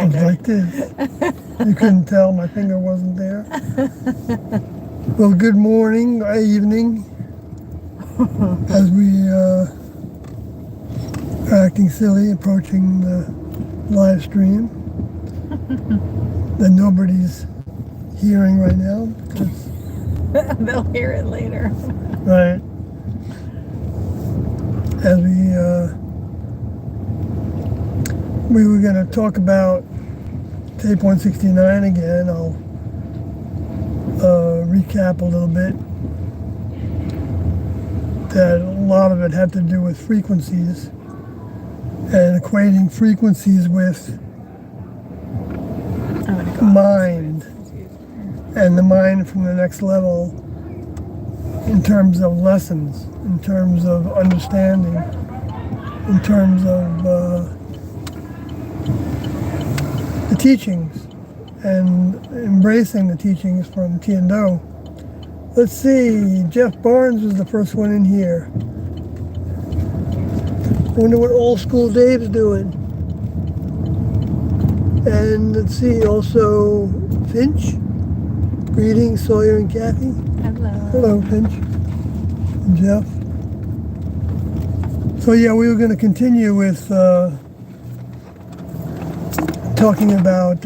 was like this. You couldn't tell my finger wasn't there. Well, good morning, evening, as we are acting silly, approaching the live stream that nobody's hearing right now. They'll hear it later. Right. As we were going to talk about tape 169 again. I'll recap a little bit. That a lot of it had to do with frequencies and equating frequencies with mind and the mind from the next level in terms of lessons, in terms of understanding, in terms of the teachings and embracing the teachings from Tiendo. Let's see, Jeff Barnes was the first one in here. Wonder what old school Dave's doing. And let's see, also Finch. Greetings, Sawyer and Kathy. Hello. Hello, Finch and Jeff. So yeah, we were going to continue with talking about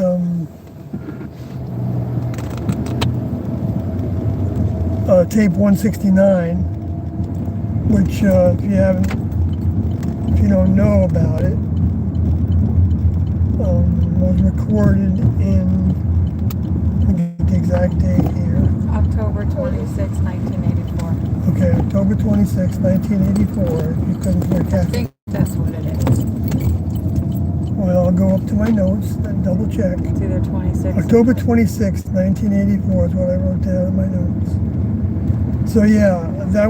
tape 169, which if you don't know about it, was recorded in, let me get the exact date here. October 26, 1984. Okay, October 26, 1984, if you couldn't hear I Kathy. think that's what it is. Well, I'll go up to my notes and double check. It's either 26. October 26, 1984 is what I wrote down in my notes. So yeah, that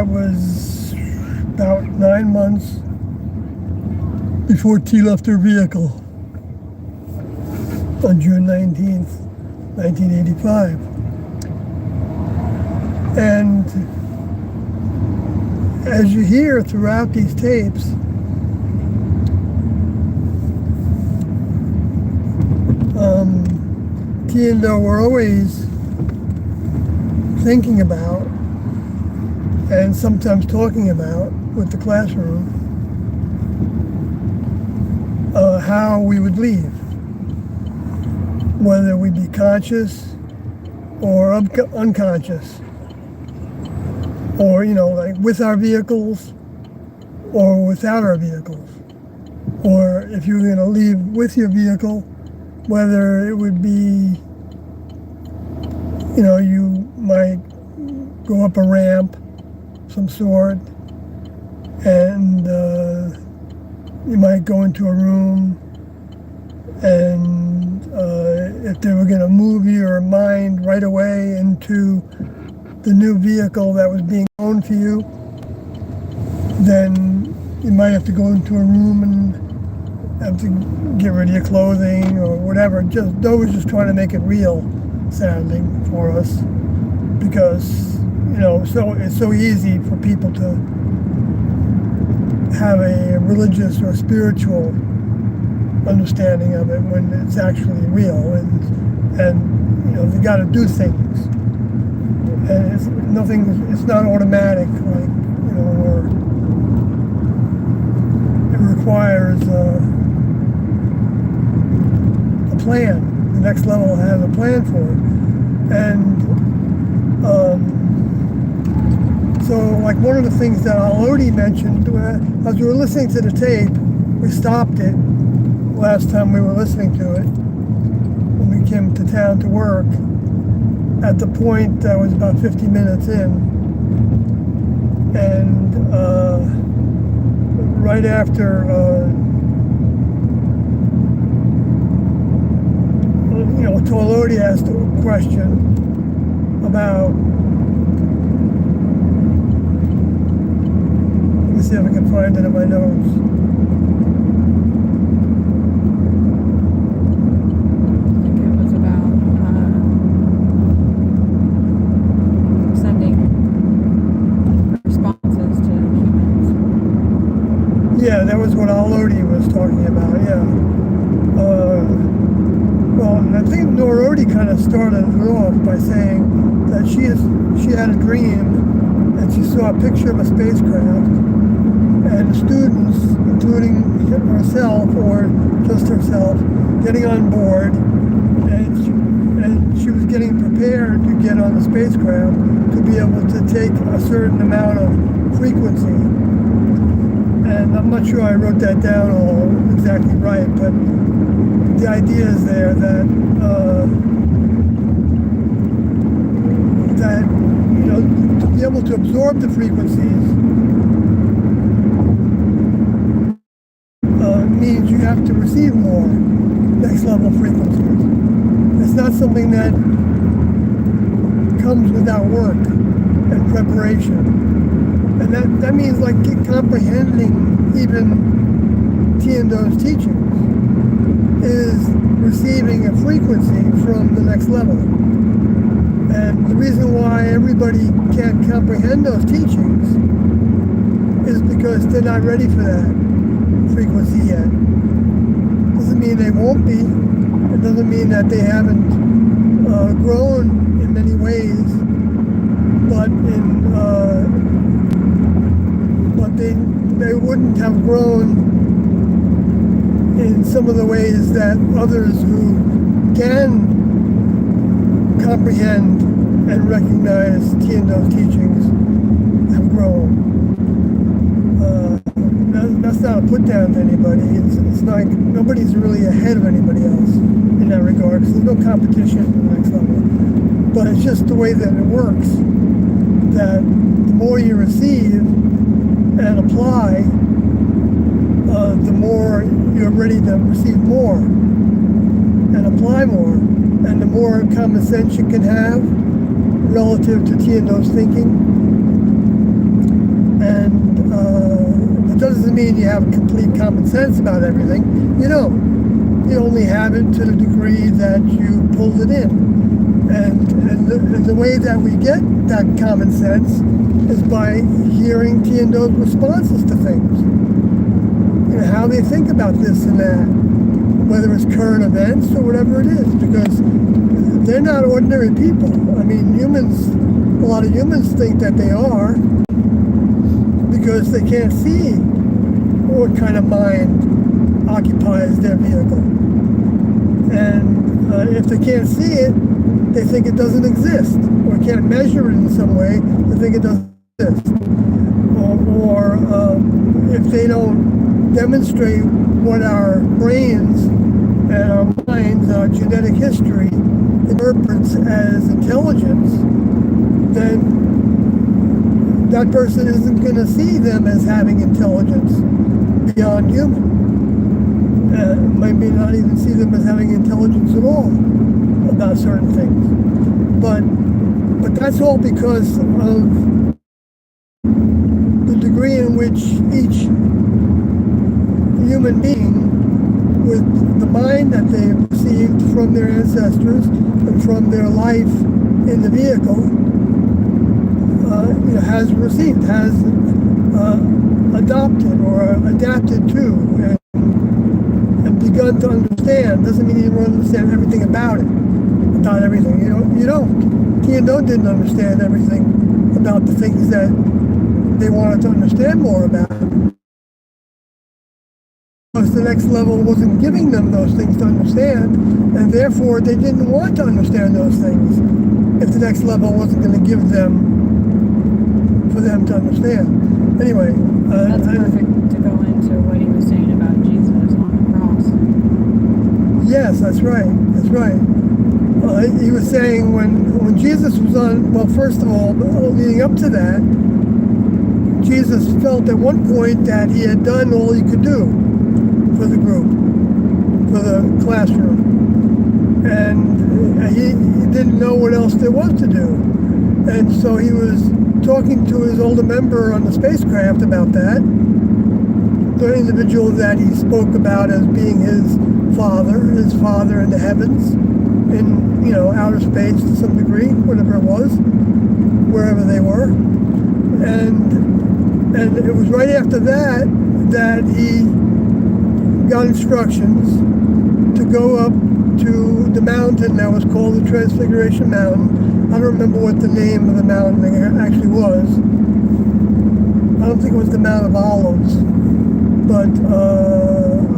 was about 9 months before T left her vehicle on June 19th, 1985. And as you hear throughout these tapes, Tiendo were always thinking about and sometimes talking about with the classroom how we would leave, whether we be conscious or unconscious, or like with our vehicles or without our vehicles, or if you're going to leave with your vehicle, whether it would be, you might go up a ramp some sort, and you might go into a room, and if they were going to move your mind right away into the new vehicle that was being owned for you, then you might have to go into a room and have to get rid of your clothing or whatever. Doe was just trying to make it real sounding for us, because so it's so easy for people to have a religious or spiritual understanding of it when it's actually real, and they got to do things, and it's not automatic, like or it requires a plan. The next level has a plan for it, and so like one of the things that Alodi mentioned, as we were listening to the tape, we stopped it last time we were listening to it when we came to town to work at the point that was about 50 minutes in, and right after Alodi asked a question about, let me see if I can find it in my notes. I think it was about sending responses to human Yeah, that was what Alodi was talking about, yeah. Well, I think Norodi kind of started it off by saying that she had a dream and she saw a picture of a spacecraft and the students, including herself or just herself, getting on board, and she was getting prepared to get on the spacecraft to be able to take a certain amount of frequency. And I'm not sure I wrote that down all exactly right, but the idea is there that to be able to absorb the frequencies means you have to receive more next level frequencies. It's not something that comes without work and preparation. And that means like comprehending even Tiando's teachings is receiving a frequency from the next level. And the reason why everybody can't comprehend those teachings is because they're not ready for that frequency yet. Doesn't mean they won't be. It doesn't mean that they haven't grown in many ways, but they wouldn't have grown in some of the ways that others who can comprehend and recognize Tiando's teachings have grown. That's not a put down to anybody. It's like nobody's really ahead of anybody else in that regard, because there's no competition at the next level. But it's just the way that it works, that the more you receive and apply, the more you're ready to receive more and apply more, and the more common sense you can have relative to Tiando's thinking. And it doesn't mean you have complete common sense about everything. You don't. You only have it to the degree that you pulled it in. And the way that we get that common sense is by hearing Tiando's responses to things. You know, how they think about this and that, whether it's current events or whatever it is, because they're not ordinary people. I mean, a lot of humans think that they are, because they can't see what kind of mind occupies their vehicle. And if they can't see it, they think it doesn't exist, or can't measure it in some way, they think it doesn't exist. Or if they don't demonstrate what our brains and our minds, our genetic history interprets as intelligence, then that person isn't going to see them as having intelligence beyond human. Maybe not even see them as having intelligence at all about certain things. But that's all because of the degree in which each human being, with the mind that they have received from their ancestors and from their life in the vehicle, has received, has adopted or adapted to, and begun to understand. Doesn't mean you don't understand everything about it, about everything. You don't. Tiando didn't understand everything about the things that they wanted to understand more about. Because the next level wasn't giving them those things to understand, and therefore they didn't want to understand those things if the next level wasn't going to give them for them to understand. Anyway, that's perfect to go into what he was saying about Jesus on the cross. Yes, that's right. That's right. He was saying when Jesus was on, well, first of all, leading up to that, Jesus felt at one point that he had done all he could do for the group, for the classroom. And he didn't know what else there was to do. And so he was talking to his older member on the spacecraft about that, the individual that he spoke about as being his father in the heavens, in outer space to some degree, whatever it was, wherever they were. And And it was right after that that he got instructions to go up to the mountain that was called the Transfiguration Mountain. I don't remember what the name of the mountain actually was. I don't think it was the Mount of Olives, but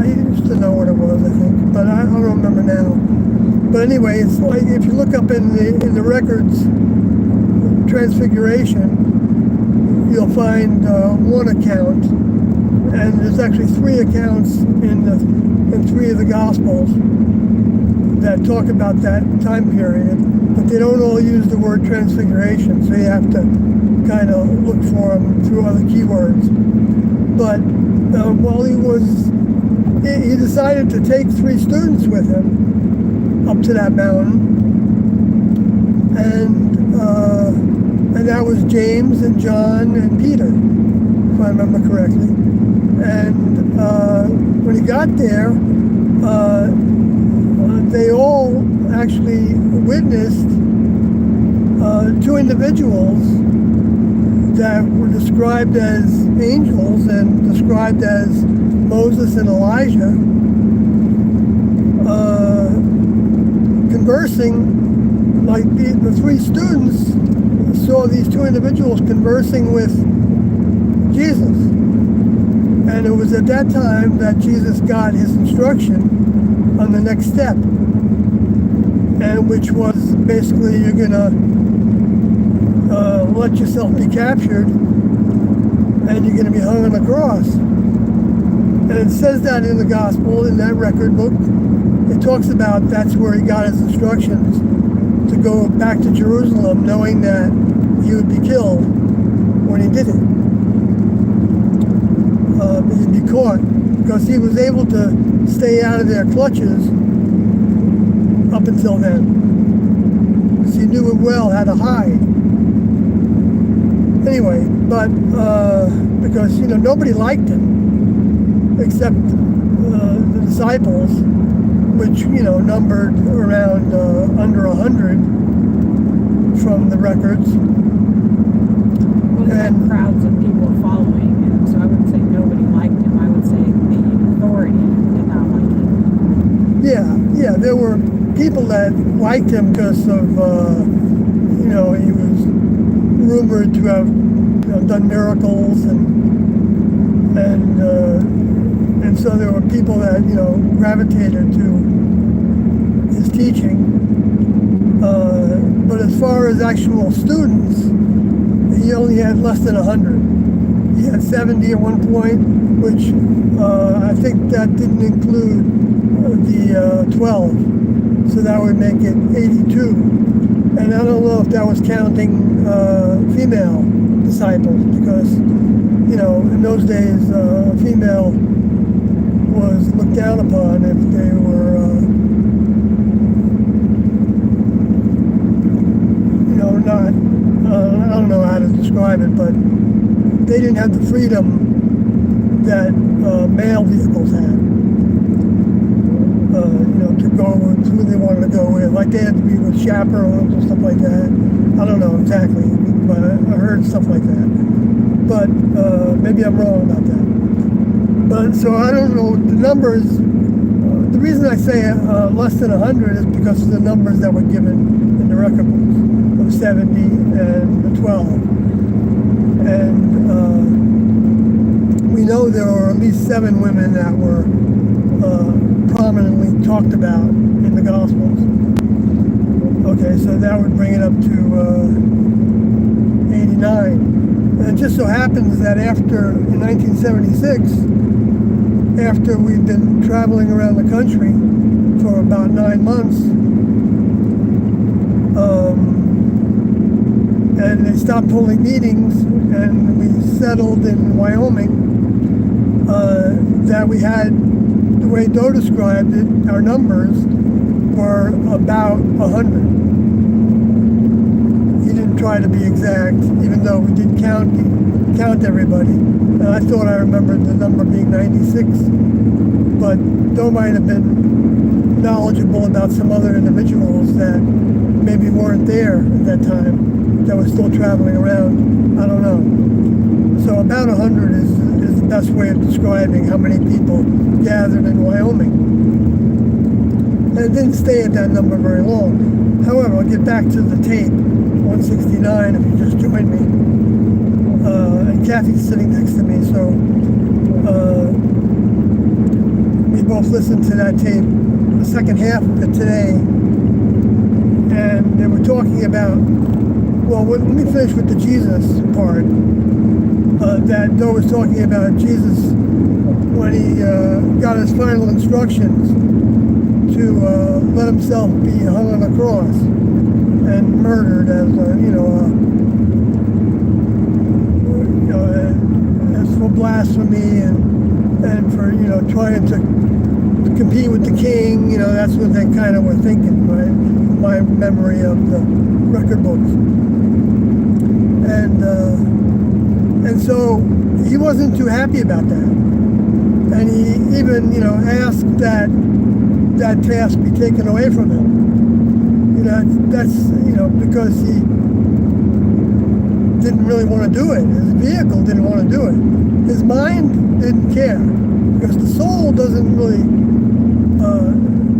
I used to know what it was, I think, but I don't remember now. But anyway, it's like if you look up in the records, Transfiguration, you'll find one account, and there's actually three accounts in three of the Gospels that talk about that time period, but they don't all use the word transfiguration, so you have to kind of look for them through other keywords. But while he decided to take three students with him up to that mountain, and that was James and John and Peter, if I remember correctly. And when he got there, they all actually witnessed two individuals that were described as angels and described as Moses and Elijah, conversing. Like the three students saw these two individuals conversing with Jesus. And it was at that time that Jesus got his instruction on the next step, and which was basically you're going to let yourself be captured and you're going to be hung on the cross. And it says that in the gospel, in that record book. It talks about that's where he got his instructions to go back to Jerusalem, knowing that he would be killed when he did it. He'd be caught, because he was able to stay out of their clutches up until then. Because he knew it well how to hide. Anyway, but because nobody liked him except the disciples, which numbered around under 100 from the records. Well, he had crowds of people following him, so I wouldn't say nobody liked him. I would say the authority did not like him. Yeah, there were people that liked him because of he was rumored to have done miracles, and so there were people that gravitated to his teaching. But as far as actual students, he only had less than 100. He had 70 at one point, which I think that didn't include the 12. So that would make it 82. And I don't know if that was counting female disciples, because in those days a female was looked down upon if they were not, I don't know how to describe it, but they didn't have the freedom that male vehicles had, to go with who they wanted to go with. Like they had to be with chaperones and stuff like that. I don't know exactly, but I heard stuff like that. But maybe I'm wrong about that. But so I don't know the numbers. The reason I say less than 100 is because of the numbers that were given in the record books of 70 and the 12. And we know there were at least 7 women that were prominently talked about in the Gospels. Okay, so that would bring it up to 89. And it just so happens that in 1976, after we'd been traveling around the country for about 9 months, and they stopped holding meetings, and we settled in Wyoming, that we had, the way Doe described it, our numbers were about 100. He didn't try to be exact, even though we did count everybody. And I thought I remembered the number being 96, but Doe might have been knowledgeable about some other individuals that maybe weren't there at that time, that were still traveling around. I don't know. So about 100 is the best way of describing how many people gathered in Wyoming. And it didn't stay at that number very long. However, I'll get back to the tape, 169, if you just joined me. And Kathy's sitting next to me, so we both listened to that tape, the second half of it today. And they were talking about, well, let me finish with the Jesus part. That Doe was talking about Jesus when he got his final instructions to let himself be hung on the cross and murdered as as for blasphemy and for trying to compete with the king. That's what they kind of were thinking, right? My memory of the record books. And so he wasn't too happy about that. And he even, asked that task be taken away from him. That's because he didn't really want to do it. His vehicle didn't want to do it. His mind didn't care. Because the soul doesn't really,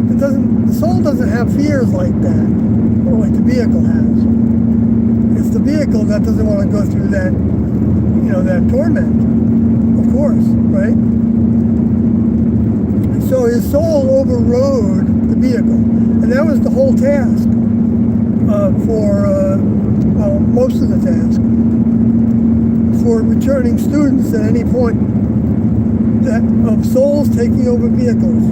the soul doesn't have fears like that, or like the vehicle has. It's the vehicle that doesn't want to go through that, that torment, of course, right? So his soul overrode the vehicle, and that was the whole task for most of the task for returning students at any point of souls taking over vehicles,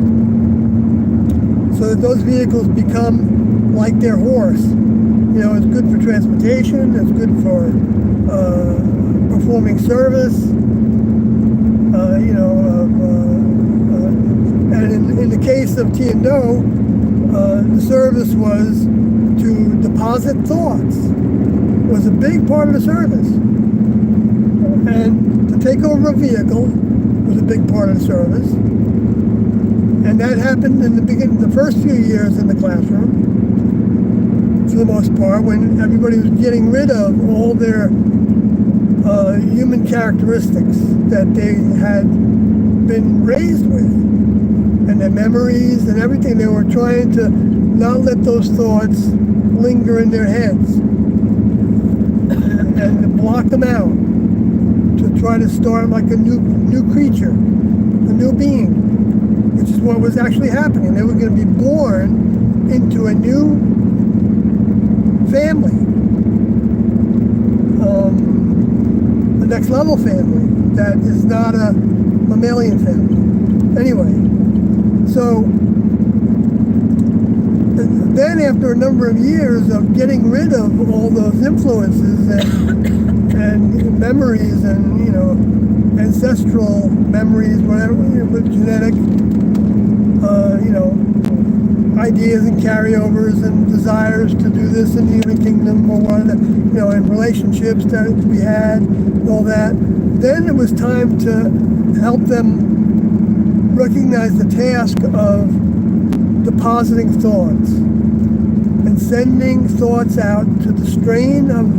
so that those vehicles become like their horse. It's good for transportation, it's good for performing service, and in the case of Tiendo, the service was to deposit thoughts, was a big part of the service. And to take over a vehicle was a big part of the service. And that happened in the beginning, the first few years in the classroom, for the most part, when everybody was getting rid of all their human characteristics that they had been raised with, and their memories and everything. They were trying to not let those thoughts linger in their heads and to block them out, to try to start like a new creature, a new being, which is what was actually happening. They were going to be born into a new family, the next level family that is not a mammalian family. Anyway, so then after a number of years of getting rid of all those influences and memories and ancestral memories, whatever, with genetic ideas and carryovers and desires to do this in the human kingdom, or whatever, and relationships that we had, and all that. Then it was time to help them recognize the task of depositing thoughts and sending thoughts out to the strain of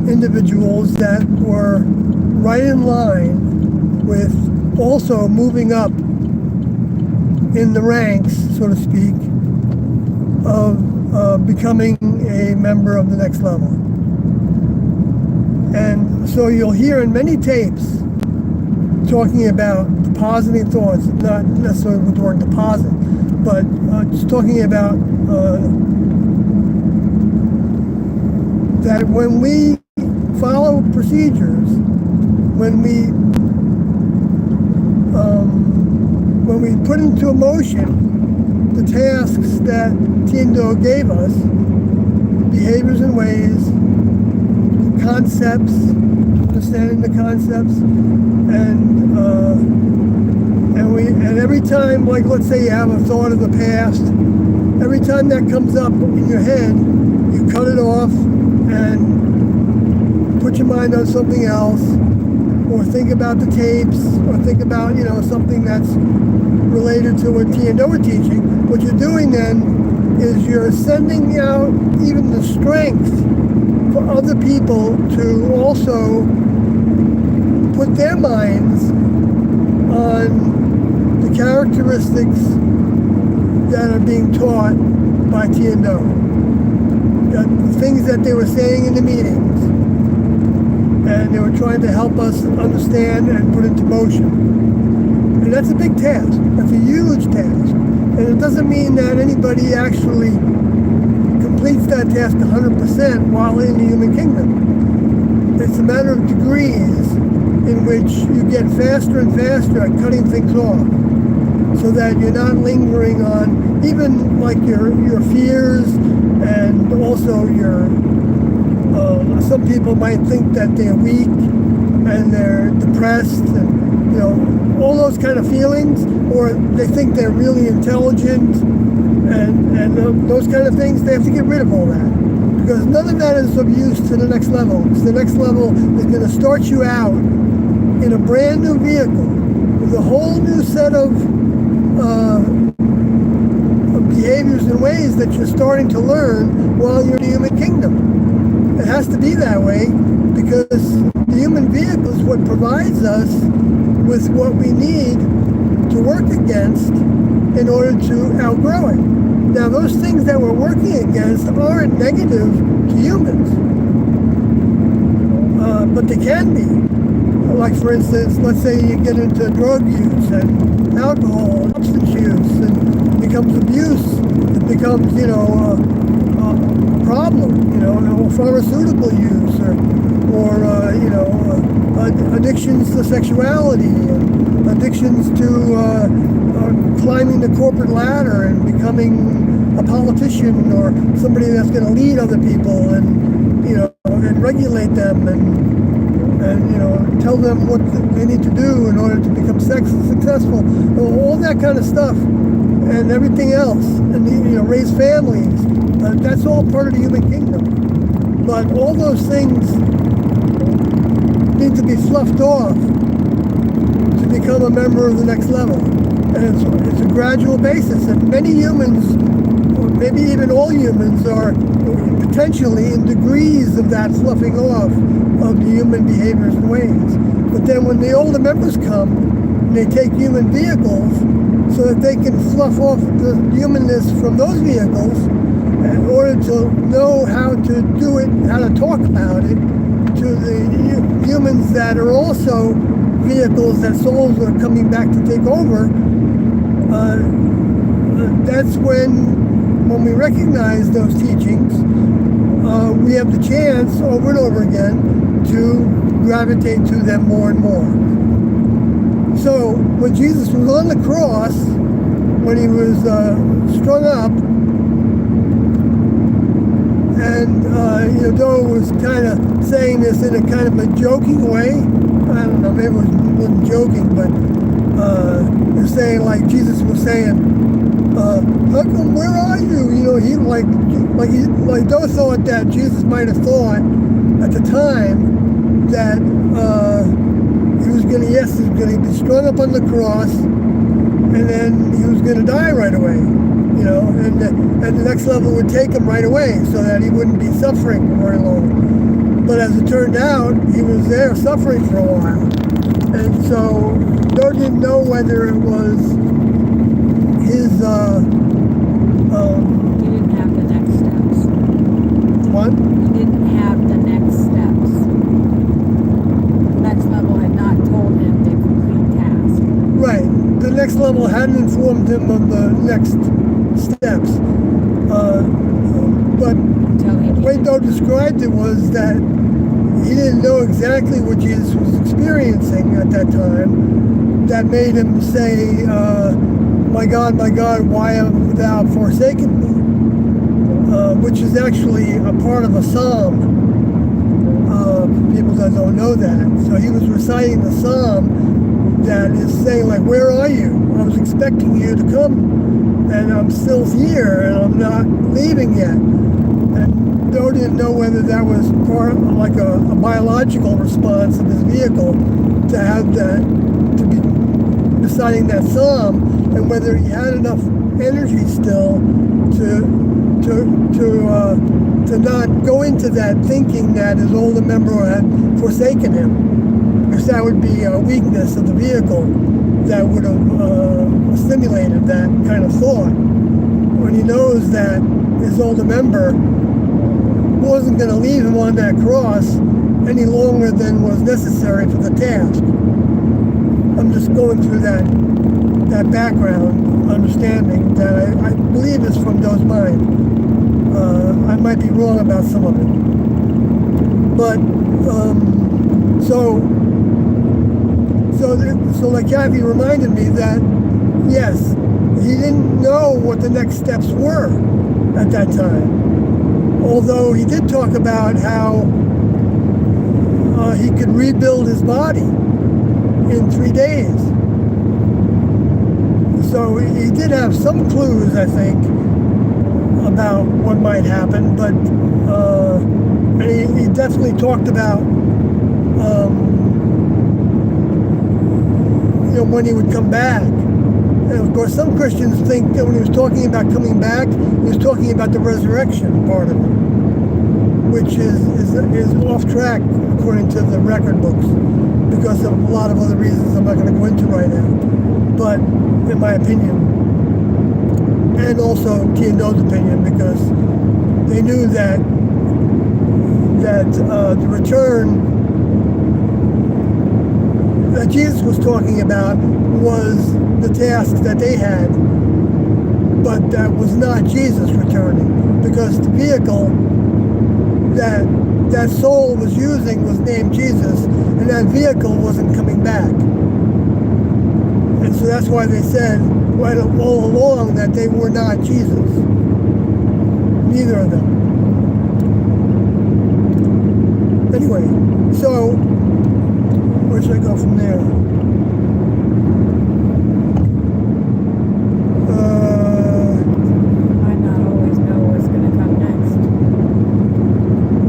individuals that were right in line with also moving up in the ranks, so to speak, of becoming a member of the next level. And so you'll hear in many tapes talking about depositing thoughts, not necessarily with the word deposit, but just talking about that when we follow procedures, when we put into motion the tasks that Tiendo gave us, behaviors and ways, concepts, understanding the concepts, and every time, like let's say you have a thought of the past, every time that comes up in your head, you cut it off and put your mind on something else, or think about the tapes, or think about something that's related to what Tiendo were teaching. What you're doing then is you're sending out even the strength for other people to also put their minds on the characteristics that are being taught by Tiendo. The things that they were saying in the meetings. And they were trying to help us understand and put into motion. And that's a big task. That's a huge task. And it doesn't mean that anybody actually completes that task 100% while in the human kingdom. It's a matter of degrees in which you get faster and faster at cutting things off, so that you're not lingering on even like your fears, and also your some people might think that they're weak and they're depressed, and all those kind of feelings, or they think they're really intelligent, and those kind of things. They have to get rid of all that, because none of that is of use to the next level. Because the next level is going to start you out in a brand new vehicle with a whole new set of behaviors and ways that you're starting to learn while you're in the human kingdom. It has to be that way, because the human vehicle is what provides us with what we need to work against in order to outgrow it. Now, those things that we're working against aren't negative to humans, but they can be. Like, for instance, let's say you get into drug use and alcohol and substance use, and it becomes abuse. It becomes, a problem, or pharmaceutical use, or addictions to sexuality, and addictions to climbing the corporate ladder and becoming a politician or somebody that's going to lead other people, and regulate them, and tell them what they need to do in order to become successful, all that kind of stuff, and everything else, and raise families. That's all part of the human kingdom. But all those things need to be fluffed off to become a member of the next level, and it's a gradual basis. And many humans, or maybe even all humans, are potentially in degrees of that fluffing off of the human behaviors and ways. But then when the older members come, they take human vehicles so that they can fluff off the humanness from those vehicles in order to know how to do it, how to talk about it to the humans that are also vehicles that souls are coming back to take over. That's when we recognize those teachings, we have the chance over and over again to gravitate to them more and more. So when Jesus was on the cross, when he was strung up, and though it was kind of saying this in a kind of a joking way, I don't know, maybe it wasn't joking, but it was saying, like Jesus was saying, how come, where are you? He like Doe thought that Jesus might have thought at the time that he was going to be strung up on the cross, and then he was going to die right away, and the next level would take him right away so that he wouldn't be suffering for very long. But as it turned out, he was there suffering for a while. And so Doe didn't know whether it was his, He didn't have the next steps. What? He didn't have the next steps. The next level had not told him the complete task. Right. The next level hadn't informed him of the next steps. But the way Doe described it was that he didn't know exactly what Jesus was experiencing at that time that made him say, my God, why have thou forsaken me? Which is actually a part of a psalm. People that don't know that. So he was reciting the psalm that is saying, like, where are you? I was expecting you to come, and I'm still here, and I'm not leaving yet. And Doe didn't know whether that was part of like a biological response of his vehicle to have that, to be reciting that psalm, and whether he had enough energy still to not go into that thinking that his older member had forsaken him. Because that would be a weakness of the vehicle that would have stimulated that kind of thought. When he knows that his older member wasn't going to leave him on that cross any longer than was necessary for the task. I'm just going through that background understanding that I believe is from Doe's mind. I might be wrong about some of it. But, so like Kathy reminded me that, yes, he didn't know what the next steps were at that time. Although he did talk about how he could rebuild his body in 3 days. So he did have some clues, I think, about what might happen, but and he definitely talked about when he would come back. And of course, some Christians think that when he was talking about coming back, he was talking about the resurrection part of it, which is off track according to the record books, because of a lot of other reasons I'm not going to go into right now. But in my opinion, and also T and Doe's opinion, because they knew that the return that Jesus was talking about was the task that they had, but that was not Jesus returning, because the vehicle that soul was using was named Jesus, and that vehicle wasn't coming back. And so that's why they said right all along that they were not Jesus. Neither of them. Anyway, so where should I go from there? Might not always know what's going to come next.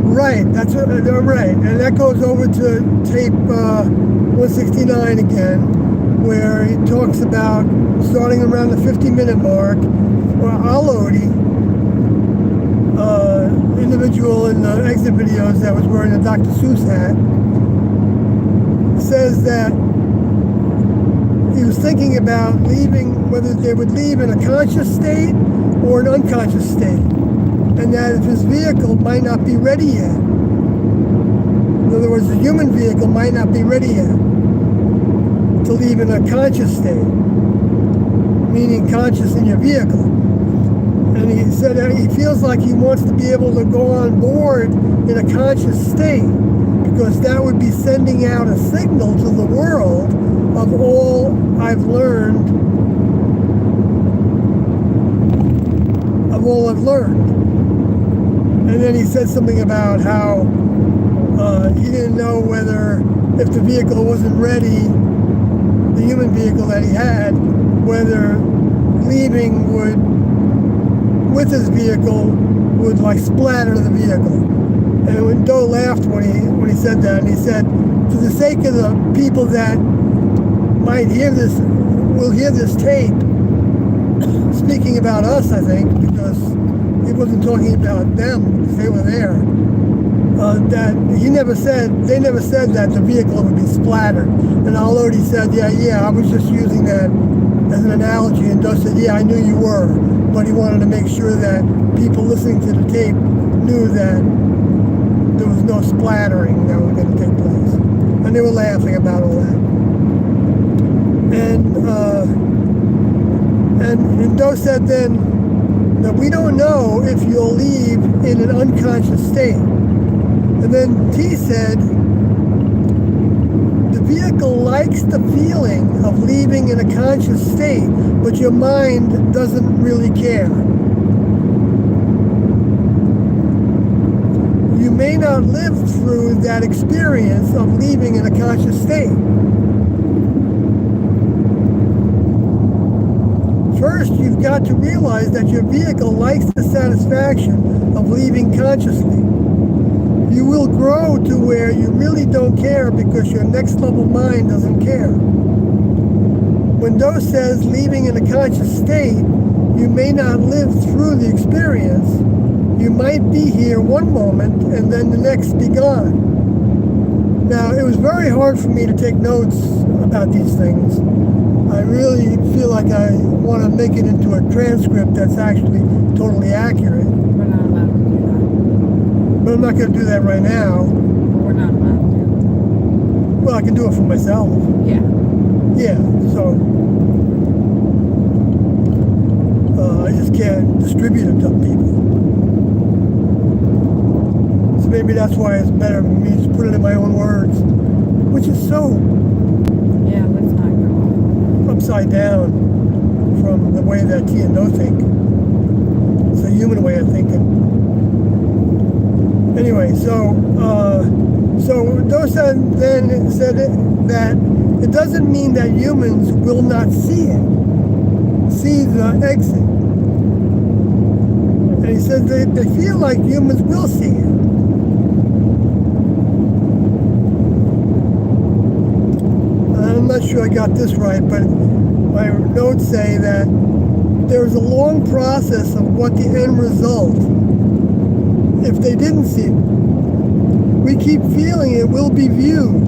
Right, that's what, right, and that goes over to tape 169 again, where he talks about starting around the 50-minute mark, where Alodi, individual in the exit videos that was wearing a Dr. Seuss hat, says that he was thinking about leaving, whether they would leave in a conscious state or an unconscious state, and that if his vehicle might not be ready yet. In other words, the human vehicle might not be ready yet to leave in a conscious state, meaning conscious in your vehicle. And he said that he feels like he wants to be able to go on board in a conscious state, because that would be sending out a signal to the world of all I've learned, And then he said something about how he didn't know whether, if the vehicle wasn't ready, the human vehicle that he had, whether leaving with his vehicle would like splatter the vehicle. And when Doe laughed when he said that, and he said, for the sake of the people that might will hear this tape, speaking about us, I think, because he wasn't talking about them, because they were there, that they never said that the vehicle would be splattered. And Alodi said, yeah, I was just using that as an analogy, and Doe said, yeah, I knew you were, but he wanted to make sure that people listening to the tape knew that there was no splattering that was going to take place. And they were laughing about all that. And Doe said then that we don't know if you'll leave in an unconscious state. And then T said, the vehicle likes the feeling of leaving in a conscious state, but your mind doesn't really care. You may not live through that experience of leaving in a conscious state. First, you've got to realize that your vehicle likes the satisfaction of leaving consciously. You will grow to where you really don't care because your next level mind doesn't care. When Doe says leaving in a conscious state, you may not live through the experience. You might be here one moment and then the next be gone. Now, it was very hard for me to take notes about these things. I really feel like I want to make it into a transcript that's actually totally accurate. We're not allowed to do that. But I'm not going to do that right now. We're not allowed to. Well, I can do it for myself. Yeah. Yeah, so I just can't distribute it to people. So maybe that's why it's better for me to put it in my own words, which is so Yeah, let's not go off. upside down from the way that T and No think. It's a human way of thinking. Anyway, so Dosa then said that it doesn't mean that humans will not see the exit. And he said they feel like humans will see it. I'm not sure I got this right, but my notes say that there's a long process of what the end result, if they didn't see it. We keep feeling it will be viewed.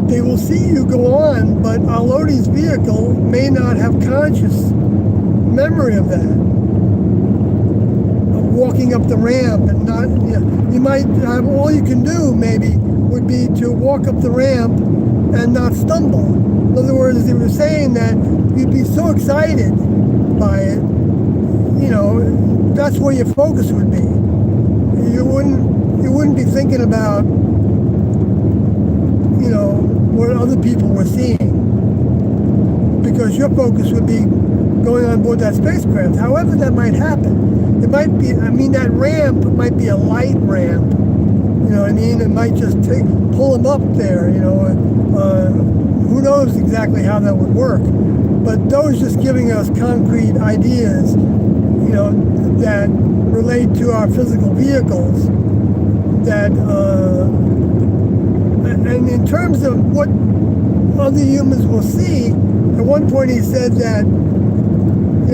They will see you go on, but Alodi's vehicle may not have conscious memory of that. Of walking up the ramp and not, you might have, all you can do maybe would be to walk up the ramp and not stumble. In other words, they were saying that you'd be so excited by it, that's where your focus would be. You wouldn't be thinking about, what other people were seeing, because your focus would be going on board that spacecraft. However that might happen. It might be, that ramp might be a light ramp. You know what I mean? It might just pull them up there, who knows exactly how that would work. But those just giving us concrete ideas, that relate to our physical vehicles, that, and in terms of what other humans will see, at one point he said that,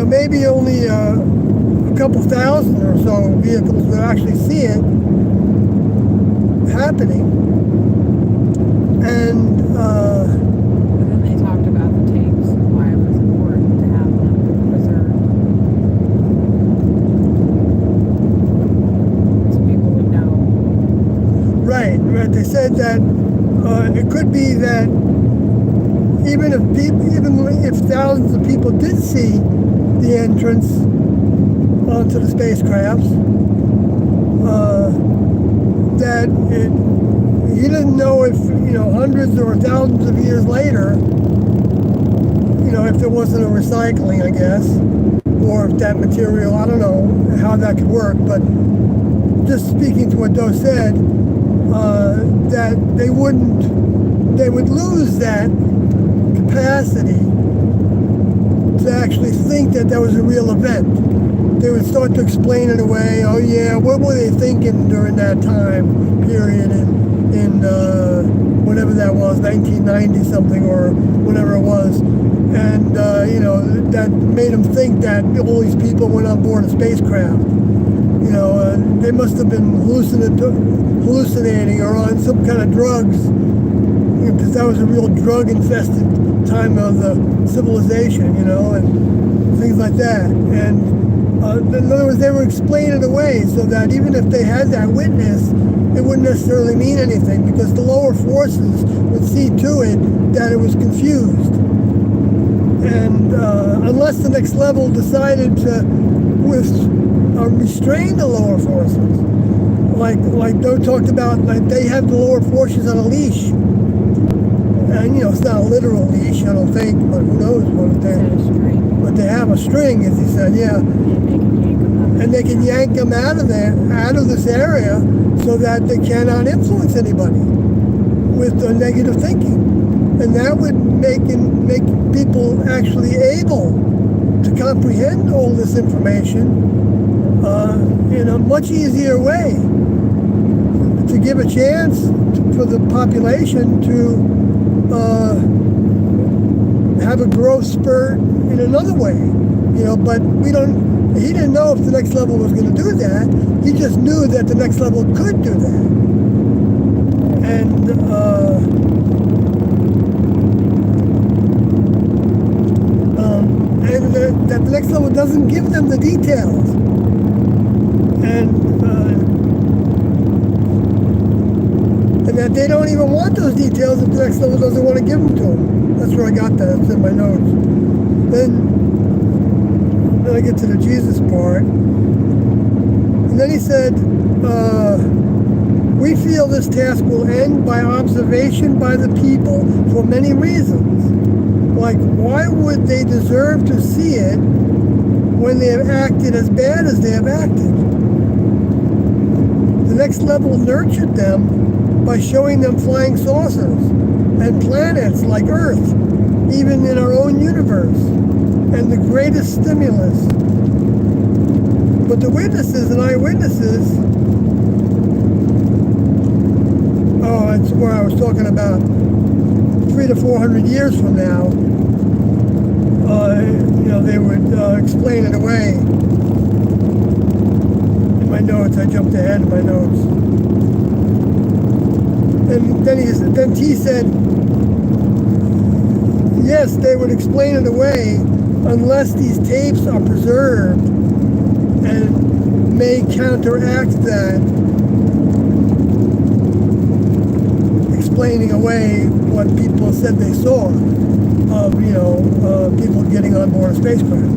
maybe only a couple thousand or so vehicles will actually see it happening. And then they talked about the tapes and why it was important to have them preserved, so people would know. Right. They said that it could be that even if thousands of people did see the entrance onto the spacecrafts, that he didn't know if hundreds or thousands of years later, if there wasn't a recycling, I guess, or if that material, I don't know how that could work, but just speaking to what Doe said, that they would lose that capacity to actually think that was a real event. They would start to explain it away. Oh yeah, what were they thinking during that time period in whatever that was, 1990 something or whatever it was, and that made them think that all these people went on board a spacecraft. They must have been hallucinating or on some kind of drugs, because that was a real drug-infested time of the civilization, and things like that. And in other words, they were explaining it away so that even if they had that witness, it wouldn't necessarily mean anything, because the lower forces would see to it that it was confused. And unless the next level decided to restrain the lower forces, like Doe talked about, like they have the lower forces on a leash. And it's not a literal leash, I don't think, but who knows what they have. But they have a string, as he said, yeah. And they can yank them out of this area, so that they cannot influence anybody with the negative thinking. And that would make people actually able to comprehend all this information in a much easier way, to give a chance for the population to have a growth spurt in another way, but he didn't know if the next level was going to do that. He just knew that the next level could do that. And that the next level doesn't give them the details. And that they don't even want those details if the next level doesn't want to give them to them. That's where I got that. It's in my notes. Then I get to the Jesus part. And then he said, we feel this task will end by observation by the people for many reasons. Like, why would they deserve to see it when they have acted as bad as they have acted? The next level nurtured them by showing them flying saucers and planets like Earth, even in our own universe, and the greatest stimulus. But the witnesses and eyewitnesses, that's where I was talking about 300 to 400 years from now, they would explain it away. In my notes, I jumped ahead in my notes. And then T said, yes, they would explain it away unless these tapes are preserved and may counteract that, explaining away what people said they saw of, people getting on board a spacecraft.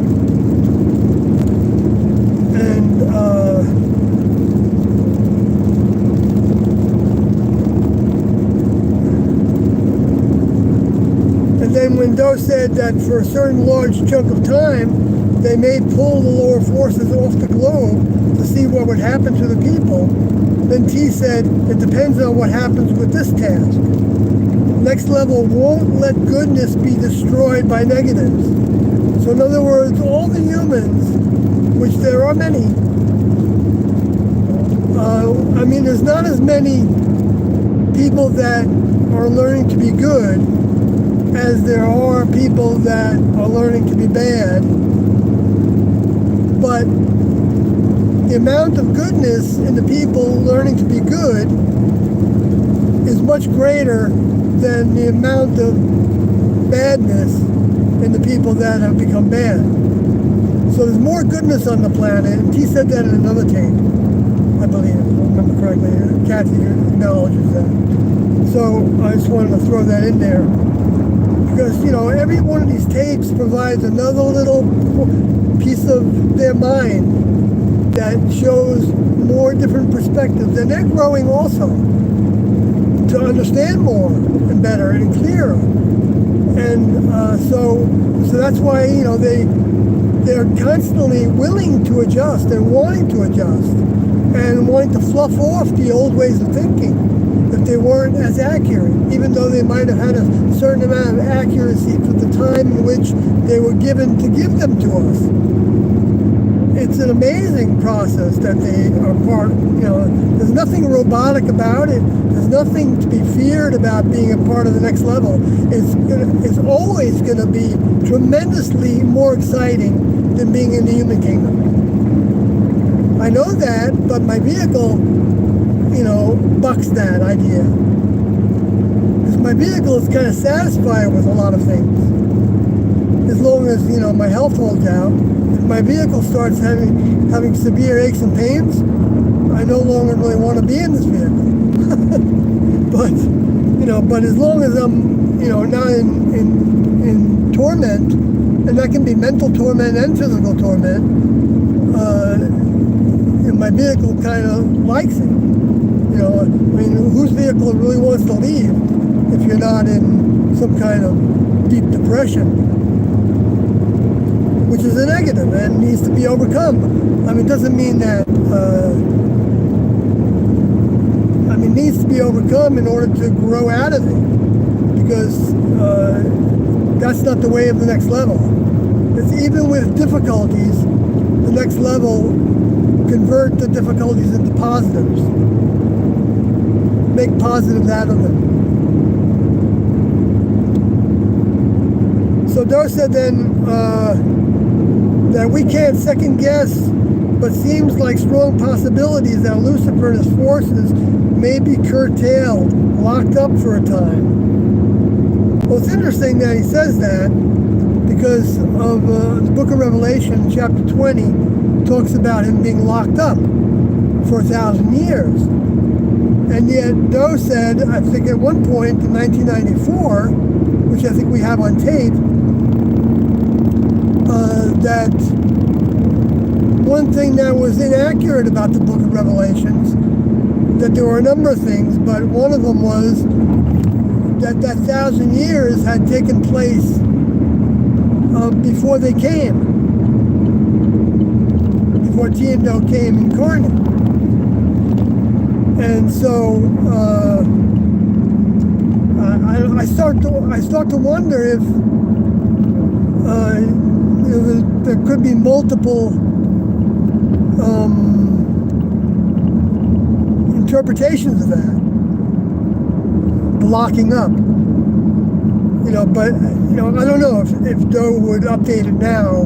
And then when Doe said that for a certain large chunk of time, they may pull the lower forces off the globe to see what would happen to the people, then T said, it depends on what happens with this task. Next level won't let goodness be destroyed by negatives. So in other words, all the humans, which there are many, there's not as many people that are learning to be good as there are people that are learning to be bad. But the amount of goodness in the people learning to be good is much greater than the amount of badness in the people that have become bad. So there's more goodness on the planet, and he said that in another tape, I believe, if I remember correctly. Kathy acknowledges that. So I just wanted to throw that in there. Because, every one of these tapes provides another little piece of their mind that shows more different perspectives. And they're growing also to understand more and better and clearer. And so that's why, they're constantly willing to adjust and wanting to adjust and wanting to fluff off the old ways of thinking that they weren't as accurate, even though they might have had a certain amount of accuracy for the time in which they were given to give them to us. It's an amazing process that they are part, there's nothing robotic about it. There's nothing to be feared about being a part of the next level. It's always going to be tremendously more exciting than being in the human kingdom. I know that, but my vehicle, bucks that idea. Because my vehicle is kind of satisfied with a lot of things. As long as, my health holds out. If my vehicle starts having severe aches and pains, I no longer really want to be in this vehicle. But as long as I'm, not in torment, and that can be mental torment and physical torment, and my vehicle kind of likes it. Whose vehicle really wants to leave if you're not in some kind of deep depression, which is a negative and needs to be overcome. It doesn't mean that, needs to be overcome in order to grow out of it, because that's not the way of the next level. It's even with difficulties, the next level convert the difficulties into positives. Make positives out of them. So Doe said then that we can't second guess but seems like strong possibilities that Lucifer and his forces may be curtailed, locked up for a time. Well, it's interesting that he says that because of the book of Revelation, chapter 20, talks about him being locked up for 1,000 years. And yet Doe said, I think at one point in 1994, which I think we have on tape, that one thing that was inaccurate about the book of Revelations, that there were a number of things, but one of them was that 1,000 years had taken place before they came, before T and Doe came incarnate. And so I start to wonder if there could be multiple interpretations of that, the locking up. But I don't know if Doe would update it now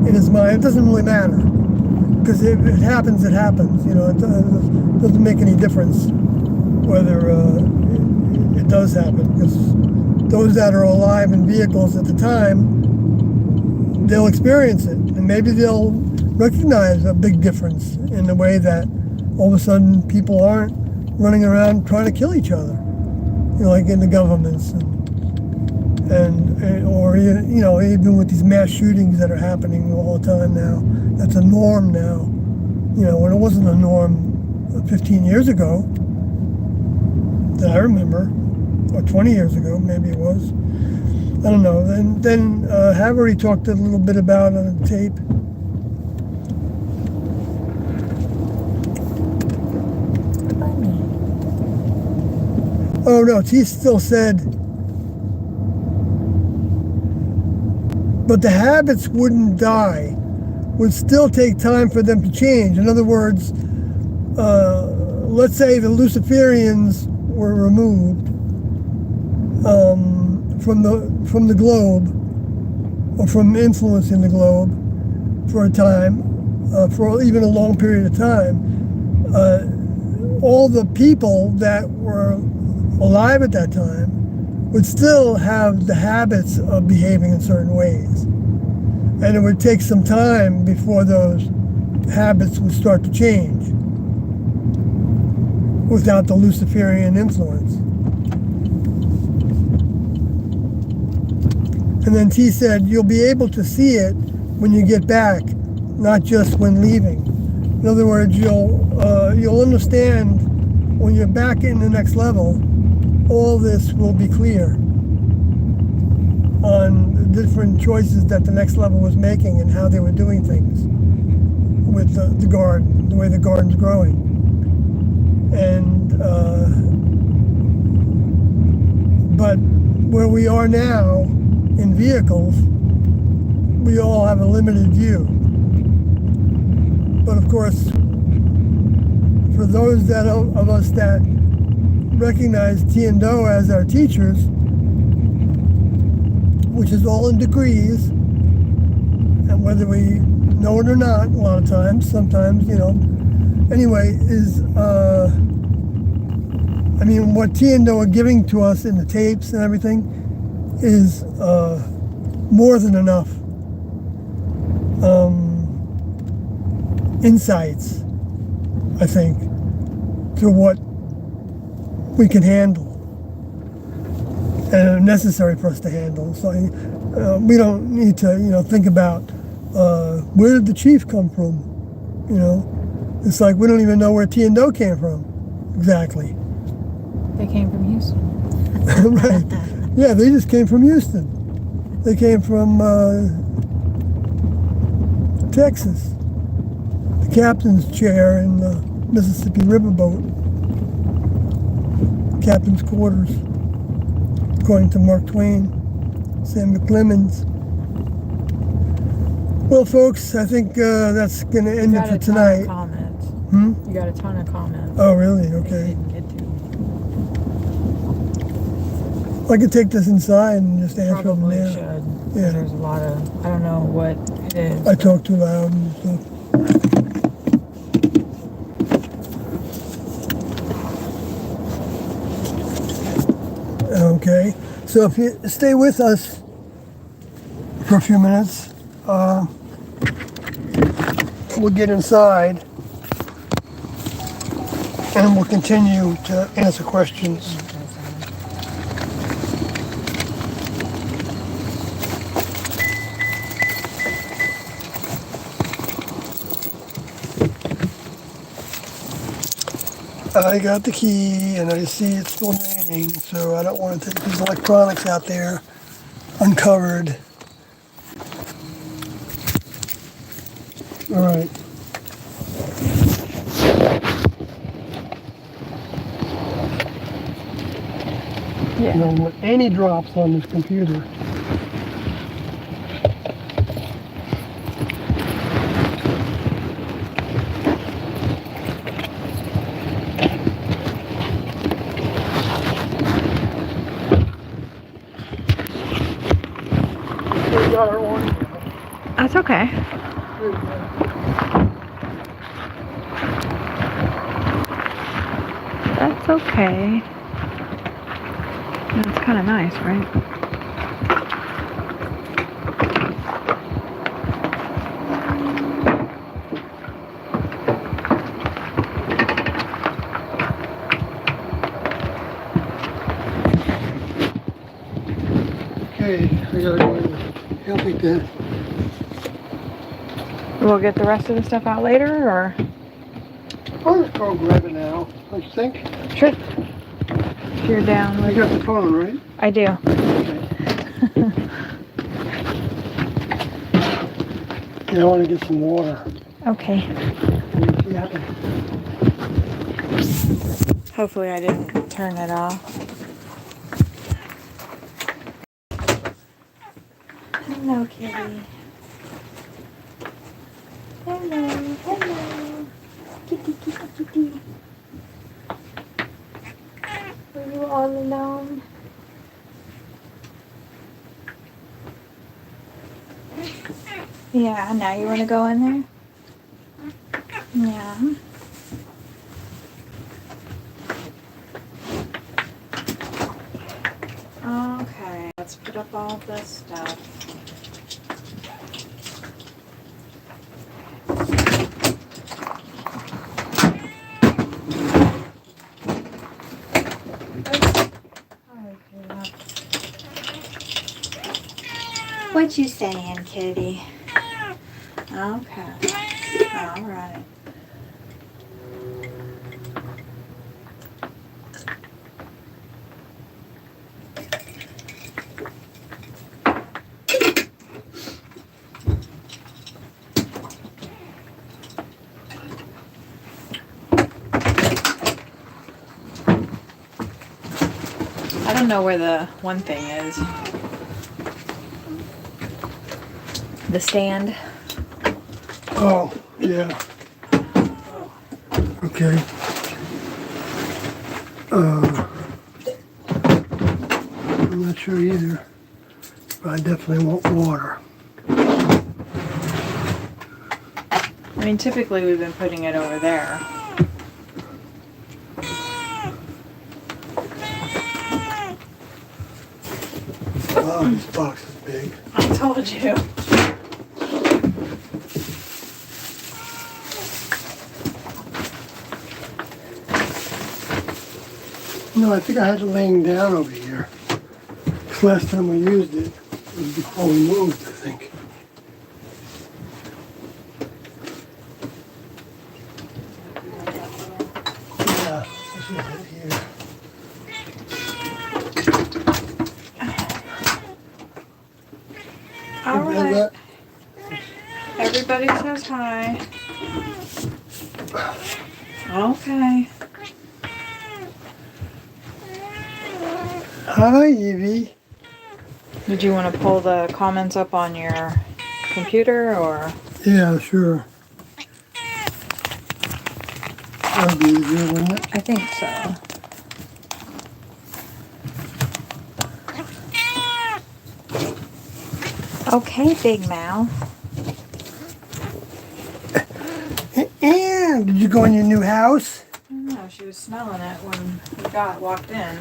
in his mind. It doesn't really matter, because if it happens, it happens. It doesn't make any difference whether it does happen, because those that are alive in vehicles at the time, they'll experience it, and maybe they'll recognize a big difference in the way that all of a sudden people aren't running around trying to kill each other, like in the governments, or even with these mass shootings that are happening all the time now. That's a norm now, when it wasn't a norm 15 years ago that I remember, or 20 years ago, maybe it was. I don't know. Then Havery talked a little bit about it on tape. Oh no, T still said, but the habits wouldn't die, would still take time for them to change. In other words, let's say the Luciferians were removed from the globe, or from influencing the globe for a time, for even a long period of time. All the people that were alive at that time would still have the habits of behaving in certain ways. And it would take some time before those habits would start to change without the Luciferian influence. And then T said, you'll be able to see it when you get back, not just when leaving. In other words, you'll understand when you're back in the next level. All this will be clear on the different choices that the next level was making and how they were doing things with the garden, the way the garden's growing. And but where we are now in vehicles, we all have a limited view. But of course, for those of us that recognize T and Doe as our teachers, which is all in degrees, and whether we know it or not, a lot of times, sometimes, anyway, is, what T and Doe are giving to us in the tapes and everything is more than enough insights, I think, to what we can handle and are necessary for us to handle. So we don't need to, think about where did the chief come from? It's like we don't even know where T and Doe came from exactly. They came from Houston. Right. Yeah, they just came from Houston. They came from Texas. The captain's chair in the Mississippi riverboat. Captain's quarters, according to Mark Twain, Samuel Clemens. Well, folks, I think that's going to end it for tonight. You got a ton of comments. Oh, really? Okay. Didn't get to. I could take this inside and just answer them Probably there. should. Yeah. There's a lot of, I don't know what it is. I talk too loud and stuff. Okay, so if you stay with us for a few minutes, we'll get inside and we'll continue to answer questions. I got the key and I see it's still raining, so I don't want to take these electronics out there uncovered. All right. Yeah. I don't want any drops on this computer. We got our warning now. That's okay. There we go. That's okay. It's kind of nice, right? Okay, I gotta go help it then. We'll get the rest of the stuff out later, or? I'll just go grab it now, don't you think? Sure. If you're down You with got the phone, right? I do. Yeah, I want to get some water. Okay. Yeah. Hopefully I didn't turn it off. Hello, kitty. Hello, hello. Kitty, kitty, kitty. Are you all alone? Yeah, now you want to go in there? Yeah. Okay, let's put up all this stuff. What you saying, kitty? Okay. All right. I don't know where the one thing is. The stand. Oh, yeah. Okay. I'm not sure either, but I definitely want water. I mean, typically we've been putting it over there. Wow, this box is big. I told you. No, I think I had it laying down over here. This last time we used it was before we moved, I think. Yeah, this is it here. All You read right. that? Everybody says hi. Okay. Hi, Evie. Did you want to pull the comments up on your computer, or? Yeah, sure. That'll be easier, wouldn't it? I think so. Okay, Big Mouth. And did you go in your new house? I don't know, she was smelling it when we walked in.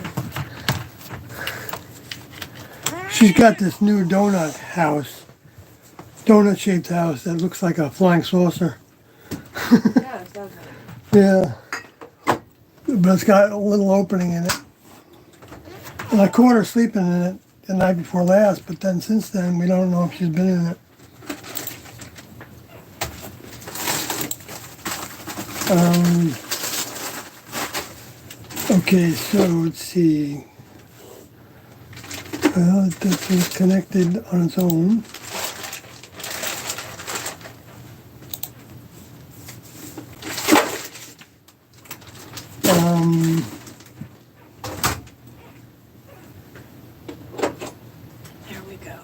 She's got this new donut-shaped house that looks like a flying saucer. Yeah, it doesn't. Yeah, but it's got a little opening in it. And I caught her sleeping in it the night before last, but then since then we don't know if she's been in it. Okay, so let's see. Well, this is connected on its own. There we go.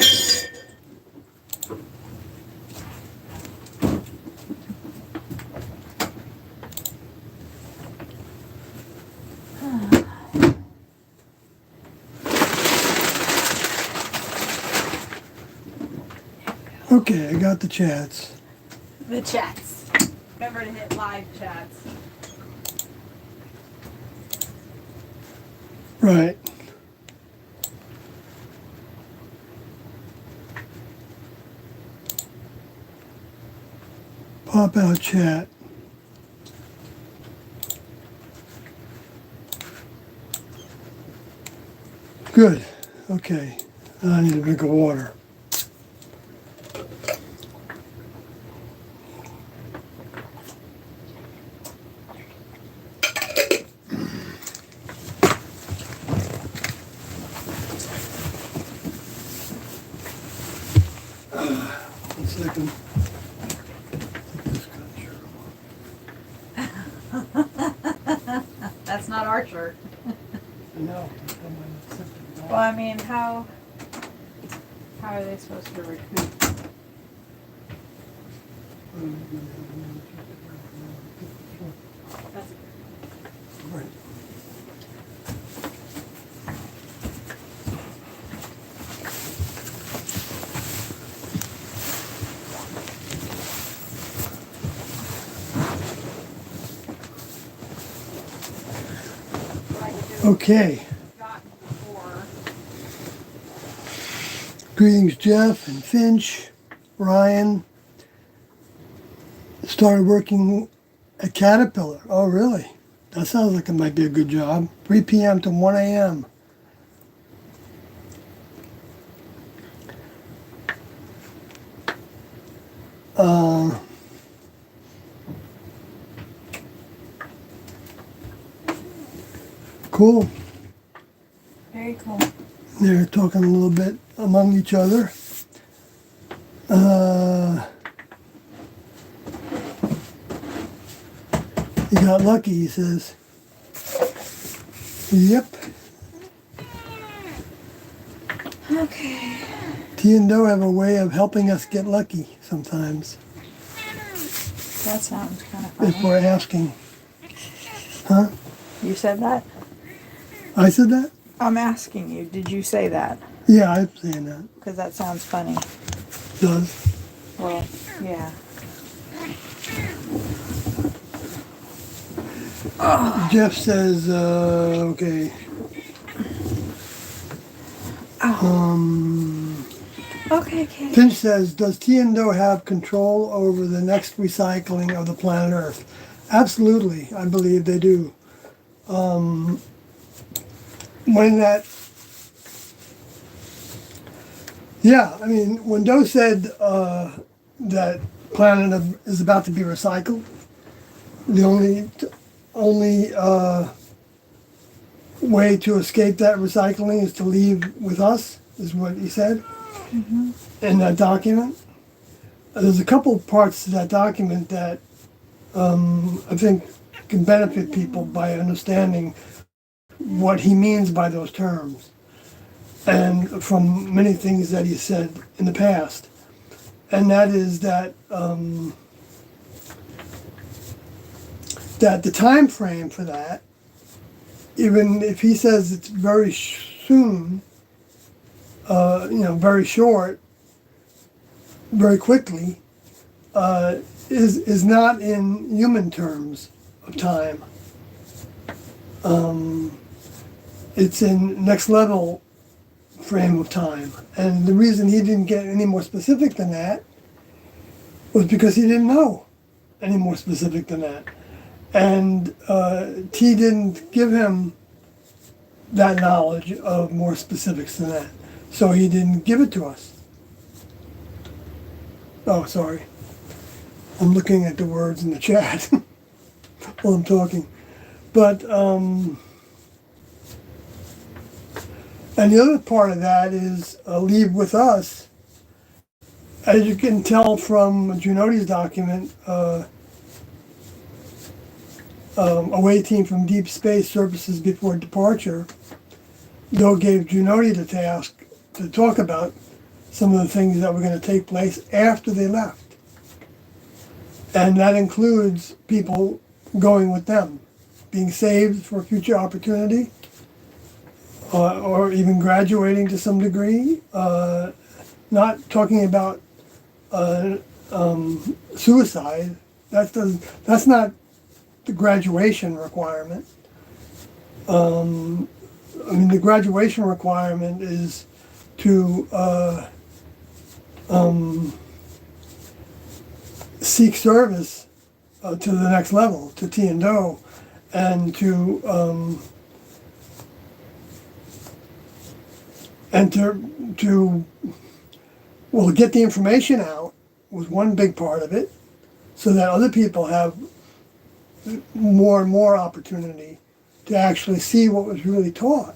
Okay, I got the chats. The chats. Remember to hit live chats. Right. Pop out chat. Good. Okay. I need a drink of water. One second. That's not our shirt. No. Well, I mean, how are they supposed to recoup? That's Right. Okay. gotten before. Greetings, Jeff and Finch. Ryan started working at Caterpillar. Oh, really? That sounds like it might be a good job. 3 p.m. to 1 a.m. Cool. Very cool. They're talking a little bit among each other. He got lucky, he says. Yep. Okay. T and Doe have a way of helping us get lucky sometimes. That sounds kind of If funny. we're asking. Huh? You said that? I said that? I'm asking you, did you say that? Yeah, I'm saying that. Because that sounds funny. Does. Well, yeah. Jeff says, okay. Okay, Kate. Finch says, does T and Doe have control over the next recycling of the planet Earth? Absolutely, I believe they do. When that, yeah, I mean, when Doe said that planet is about to be recycled, the only way to escape that recycling is to leave with us, is what he said in that document. There's a couple parts to that document that I think can benefit people by understanding what he means by those terms, and from many things that he said in the past. And that is that that the time frame for that, even if he says it's very soon, very short, very quickly, is not in human terms of time. it's in next level frame of time. And the reason he didn't get any more specific than that was because he didn't know any more specific than that. And T didn't give him that knowledge of more specifics than that. So he didn't give it to us. Oh, sorry. I'm looking at the words in the chat while I'm talking. But, and the other part of that is leave with us. As you can tell from Junodi's document, away team from deep space services before departure, Doe gave Junodi the task to talk about some of the things that were going to take place after they left. And that includes people going with them, being saved for future opportunity, or even graduating to some degree. Not talking about suicide. That's not the graduation requirement. I mean, the graduation requirement is to seek service to the next level, to T and Do, and to get the information out was one big part of it, so that other people have more and more opportunity to actually see what was really taught,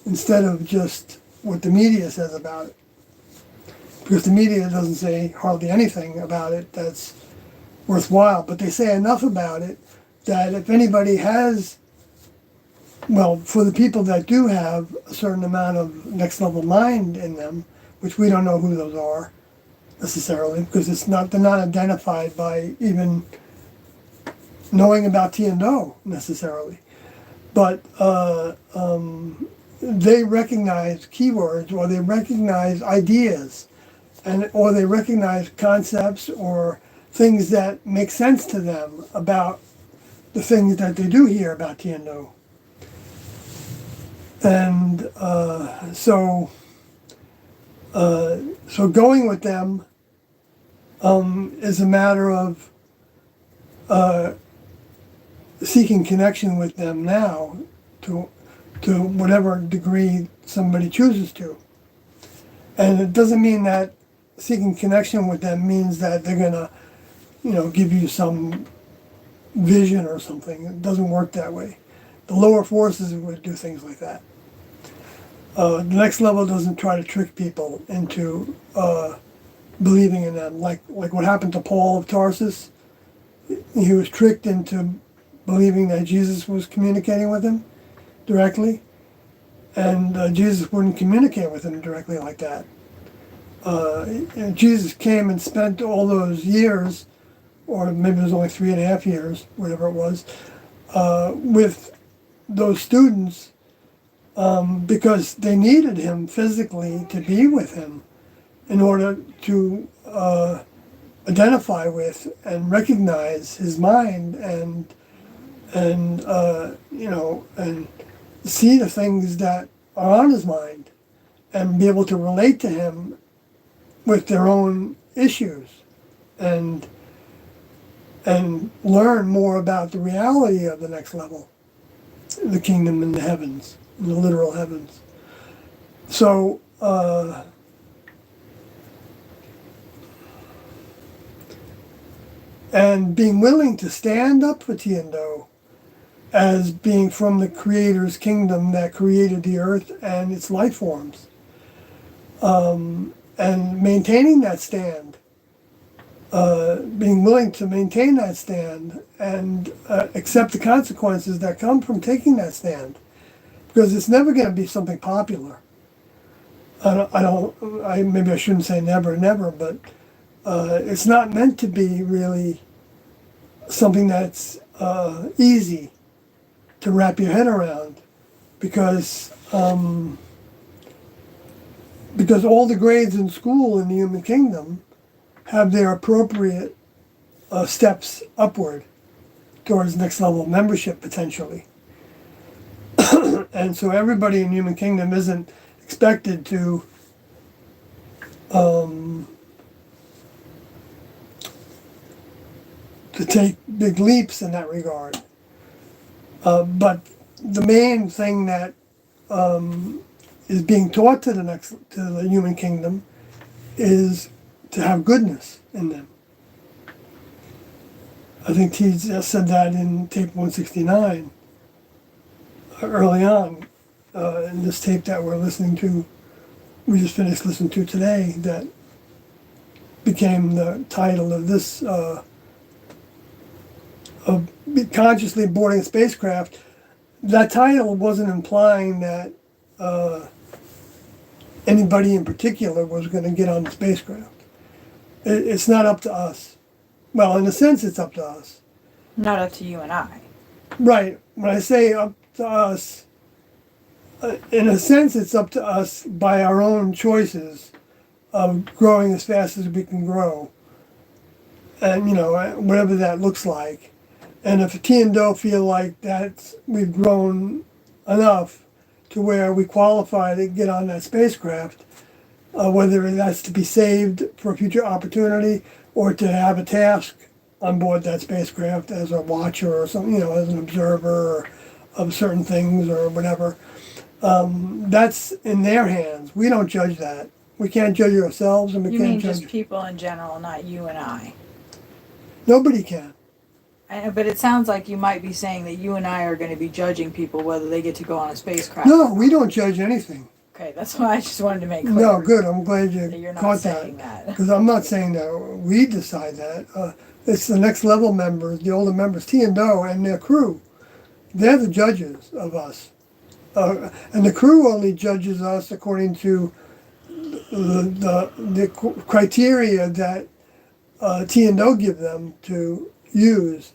instead of just what the media says about it. Because the media doesn't say hardly anything about it that's worthwhile, but they say enough about it that if anybody has, well, for the people that do have a certain amount of next level mind in them, which we don't know who those are necessarily, because they're not identified by even knowing about T and Do necessarily. But they recognize keywords, or they recognize ideas, or they recognize concepts or things that make sense to them about the things that they do hear about T and Do. And so going with them is a matter of seeking connection with them now to whatever degree somebody chooses to. And it doesn't mean that seeking connection with them means that they're gonna, give you some vision or something. It doesn't work that way. The lower forces would do things like that. The next level doesn't try to trick people into believing in them, like what happened to Paul of Tarsus. He was tricked into believing that Jesus was communicating with him directly, and Jesus wouldn't communicate with him directly like that. Jesus came and spent all those years, or maybe it was only 3.5 years, whatever it was, with those students because they needed him physically to be with him in order to identify with and recognize his mind and see the things that are on his mind and be able to relate to him with their own issues and learn more about the reality of the next level, the kingdom in the heavens, in the literal heavens. So and being willing to stand up for T and Do as being from the Creator's kingdom that created the earth and its life forms, and maintaining that stand, being willing to maintain that stand and accept the consequences that come from taking that stand, because it's never going to be something popular. Maybe I shouldn't say never, but it's not meant to be really something that's easy to wrap your head around, because all the grades in school in the human kingdom have their appropriate steps upward towards next level membership potentially. And so everybody in human kingdom isn't expected to take big leaps in that regard. But the main thing that is being taught to the human kingdom is to have goodness in them. I think he just said that in tape 169 early on in this tape that we're listening to. We just finished listening to today. That became the title of this. Of consciously boarding a spacecraft. That title wasn't implying that anybody in particular was going to get on the spacecraft. It's not up to us. Well, in a sense, it's up to us. Not up to you and I. Right. When I say up to us, in a sense, it's up to us by our own choices of growing as fast as we can grow. And, whatever that looks like. And if T and Do feel like that we've grown enough to where we qualify to get on that spacecraft, whether that's to be saved for a future opportunity or to have a task on board that spacecraft as a watcher or something, as an observer of certain things or whatever, that's in their hands. We don't judge that. We can't judge ourselves, and we You can't mean judge just people in general, not you and I. Nobody can. But it sounds like you might be saying that you and I are going to be judging people whether they get to go on a spacecraft. No, we don't judge anything. Okay, that's why I just wanted to make clear. No, good. I'm glad that you you're not caught saying that. that. Because I'm not saying that we decide that. It's the next level members, the older members, T and Do and their crew. They're the judges of us. And the crew only judges us according to the criteria that T and Do give them to use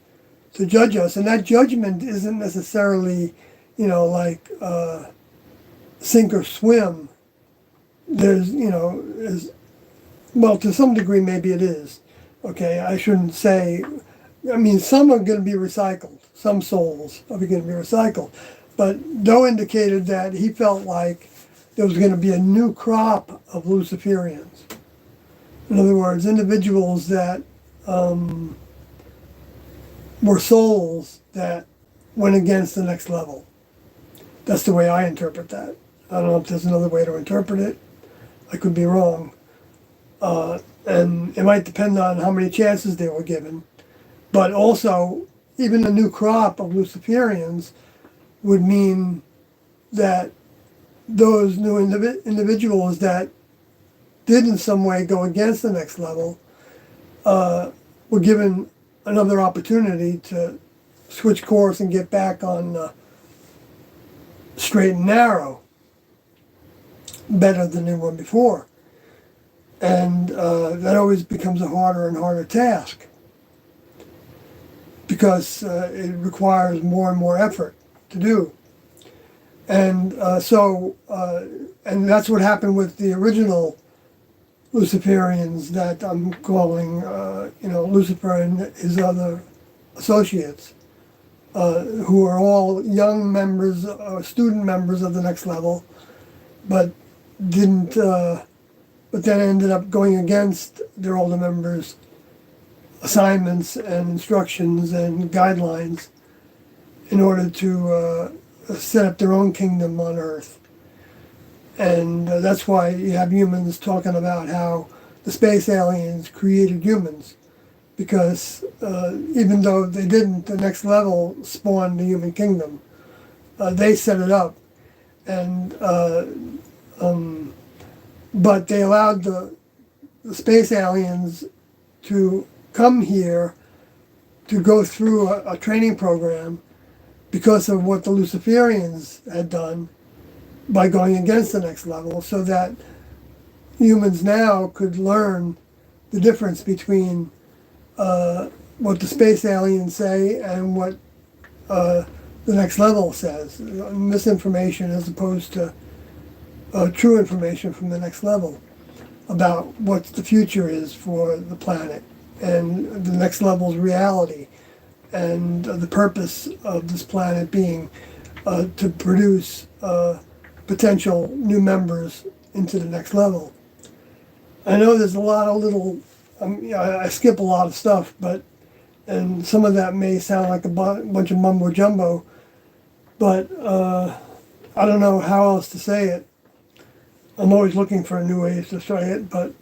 to judge us. And that judgment isn't necessarily, like sink or swim. There's, well, to some degree maybe it is. Okay, I shouldn't say, some are going to be recycled. Some souls are going to be recycled. But Do indicated that he felt like there was going to be a new crop of Luciferians. In other words, individuals that were souls that went against the next level. That's the way I interpret that. I don't know if there's another way to interpret it. I could be wrong. And it might depend on how many chances they were given. But also, even the new crop of Luciferians would mean that those new individuals that did in some way go against the next level were given another opportunity to switch course and get back on straight and narrow better than they were before. And that always becomes a harder and harder task because it requires more and more effort to do. And and that's what happened with the original Luciferians that I'm calling, Lucifer and his other associates, who are all young members, student members of the next level, but didn't, but then ended up going against their older members' assignments and instructions and guidelines in order to set up their own kingdom on Earth. And that's why you have humans talking about how the space aliens created humans, because even though they didn't, the next level spawned the human kingdom. They set it up, and but they allowed the space aliens to come here to go through a training program because of what the Luciferians had done by going against the next level, so that humans now could learn the difference between what the space aliens say and what the next level says. Misinformation as opposed to true information from the next level about what the future is for the planet and the next level's reality and the purpose of this planet being to produce potential new members into the next level. I know there's a lot of little, I skip a lot of stuff, and some of that may sound like a bunch of mumbo jumbo, but I don't know how else to say it. I'm always looking for new ways to say it, but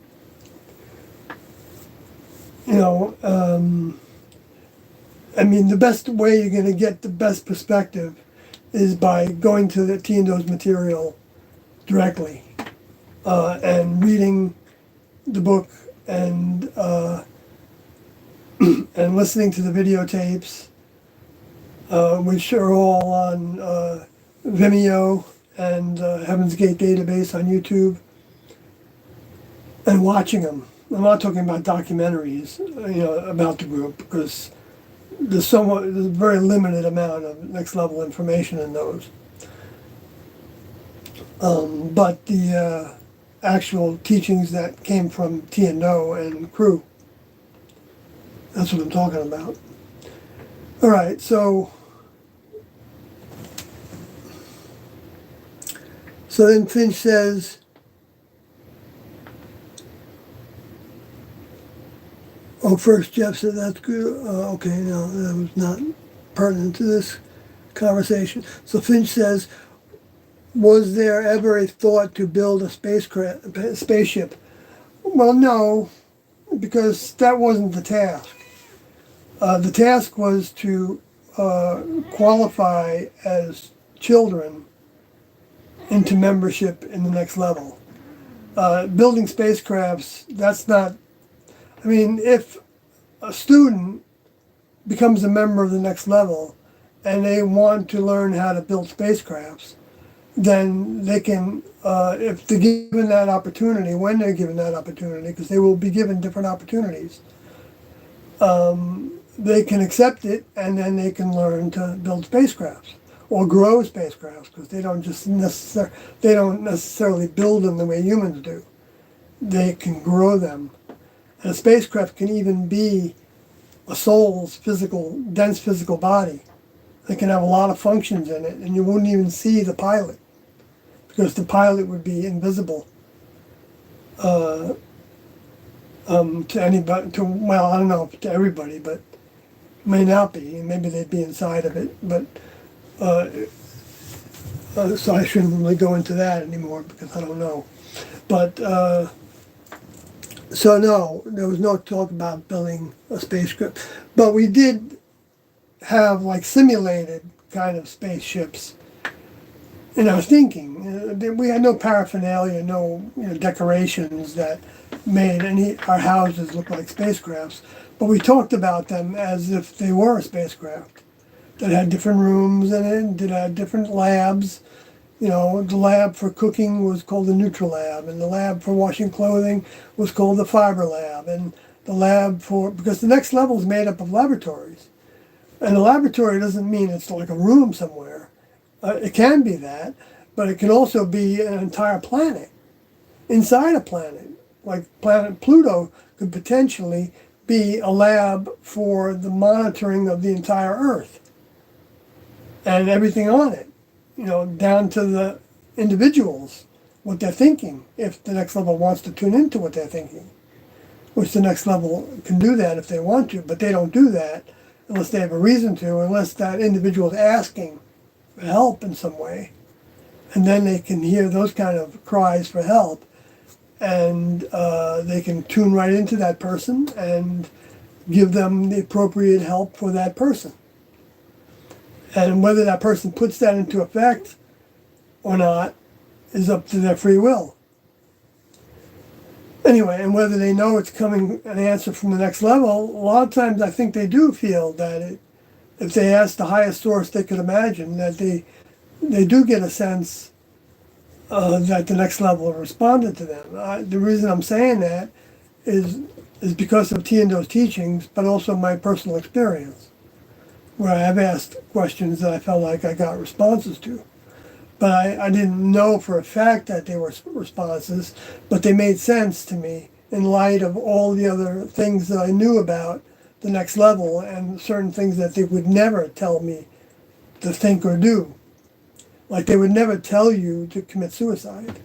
the best way you're going to get the best perspective is by going to the T&O's material directly and reading the book and and listening to the videotapes, which are all on Vimeo and Heaven's Gate database on YouTube, and watching them. I'm not talking about documentaries, about the group, because there's a very limited amount of next level information in those. But the actual teachings that came from T&O and crew, that's what I'm talking about. All right, so then Finch says, first Jeff said that's good. Okay, no, that was not pertinent to this conversation. So Finch says, was there ever a thought to build a spaceship? Well, no, because that wasn't the task. The task was to qualify as children into membership in the next level. Building spacecrafts, that's not, if a student becomes a member of the next level and they want to learn how to build spacecrafts, then they can, if they're given that opportunity, when they're given that opportunity, because they will be given different opportunities, they can accept it, and then they can learn to build spacecrafts or grow spacecrafts, because they don't necessarily build them the way humans do. They can grow them. And a spacecraft can even be a soul's dense physical body. It can have a lot of functions in it, and you wouldn't even see the pilot, because the pilot would be invisible to anybody. Well, I don't know, to everybody, but may not be. Maybe they'd be inside of it, but so I shouldn't really go into that anymore because I don't know. But so no, there was no talk about building a spaceship, but we did have like simulated kind of spaceships in our thinking. We had no paraphernalia, no decorations that made our houses look like spacecrafts, but we talked about them as if they were a spacecraft that had different rooms in it, that had different labs. The lab for cooking was called the neutral lab, and the lab for washing clothing was called the fiber lab, and the lab because the next level is made up of laboratories. And a laboratory doesn't mean it's like a room somewhere. It can be that, but it can also be an entire planet, inside a planet. Like planet Pluto could potentially be a lab for the monitoring of the entire Earth and everything on it, down to the individuals, what they're thinking, if the next level wants to tune into what they're thinking, which the next level can do that if they want to, but they don't do that unless they have a reason to, unless that individual is asking for help in some way. And then they can hear those kind of cries for help, and they can tune right into that person and give them the appropriate help for that person. And whether that person puts that into effect or not is up to their free will. Anyway, and whether they know it's coming an answer from the next level, a lot of times I think they do feel that if they ask the highest source they could imagine, that they do get a sense that the next level responded to them. The reason I'm saying that is because of T&O's teachings, but also my personal experience, where I've asked questions that I felt like I got responses to. But I didn't know for a fact that they were responses, but they made sense to me in light of all the other things that I knew about the next level and certain things that they would never tell me to think or do. Like they would never tell you to commit suicide.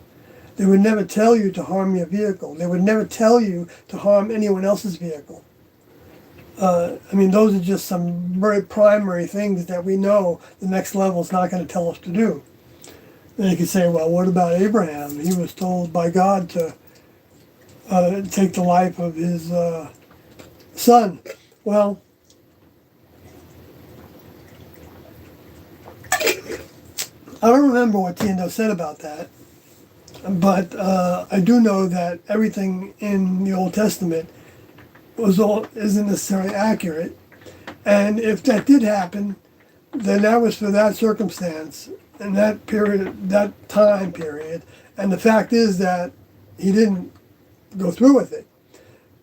They would never tell you to harm your vehicle. They would never tell you to harm anyone else's vehicle. I mean, those are just some very primary things that we know the next level is not going to tell us to do. Then you could say, well, what about Abraham? He was told by God to take the life of his son. Well, I don't remember what Tiendo said about that, but I do know that everything in the Old Testament isn't necessarily accurate. And if that did happen, then that was for that circumstance and that period, that time period. And the fact is that he didn't go through with it.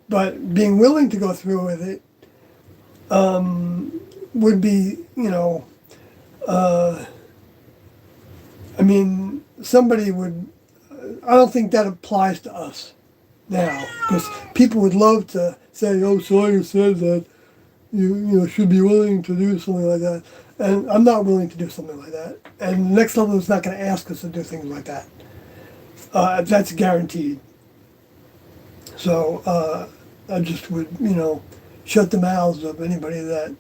But being willing to go through with it would be, I mean, somebody would, I don't think that applies to us now, because people would love to say, oh, Sawyer says that you should be willing to do something like that. And I'm not willing to do something like that. And the next level is not going to ask us to do things like that. That's guaranteed. So I just would, shut the mouths of anybody that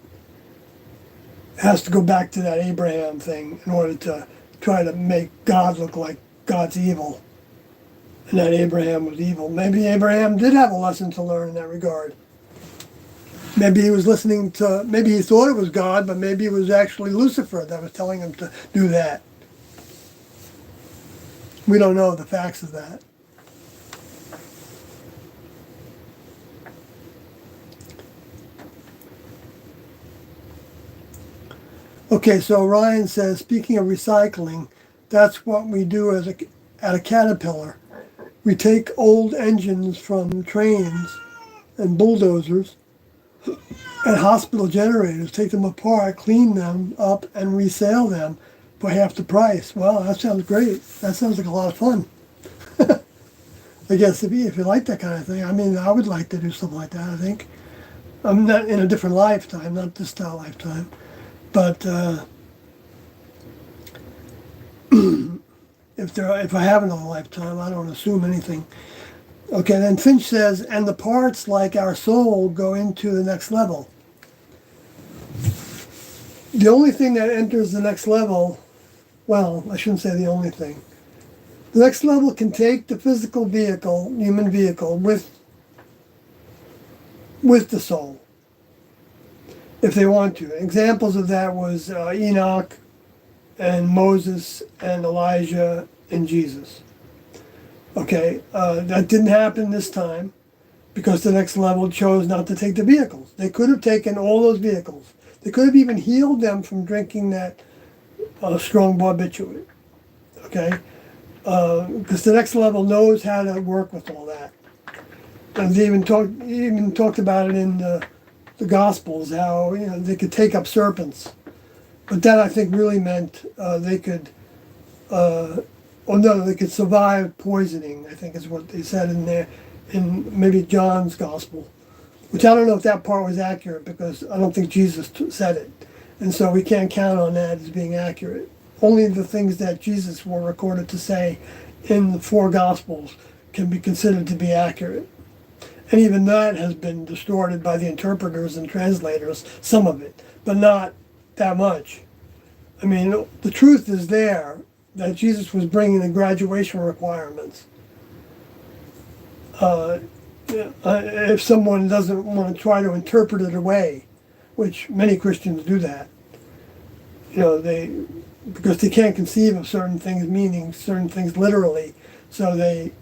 has to go back to that Abraham thing in order to try to make God look like God's evil. And that Abraham was evil. Maybe Abraham did have a lesson to learn in that regard. Maybe he was listening to, maybe he thought it was God, but maybe it was actually Lucifer that was telling him to do that. We don't know the facts of that. Okay, so Ryan says, speaking of recycling, that's what we do at a Caterpillar. We take old engines from trains and bulldozers and hospital generators, take them apart, clean them up, and resell them for half the price. Wow, that sounds great. That sounds like a lot of fun. I guess if you like that kind of thing. I mean, I would like to do something like that, I think. I'm not in a different lifetime, not this style lifetime. But if I have another lifetime, I don't assume anything. Okay, then Finch says, and the parts like our soul go into the next level. The only thing that enters the next level, well, I shouldn't say the only thing. The next level can take the physical vehicle, human vehicle, with the soul, if they want to. Examples of that was Enoch and Moses and Elijah and Jesus. Okay, that didn't happen this time because the next level chose not to take the vehicles. They could have taken all those vehicles. They could have even healed them from drinking that strong barbiturate. Okay, because the next level knows how to work with all that. And they even talked about it in the Gospels, how they could take up serpents. But that I think really meant they could. They could survive poisoning, I think is what they said in there, in maybe John's Gospel. Which I don't know if that part was accurate, because I don't think Jesus said it. And so we can't count on that as being accurate. Only the things that Jesus were recorded to say in the 4 Gospels can be considered to be accurate. And even that has been distorted by the interpreters and translators, some of it, but not that much. I mean, the truth is there, that Jesus was bringing the graduation requirements. If someone doesn't want to try to interpret it away, which many Christians do that, because they can't conceive of certain things meaning certain things literally, so they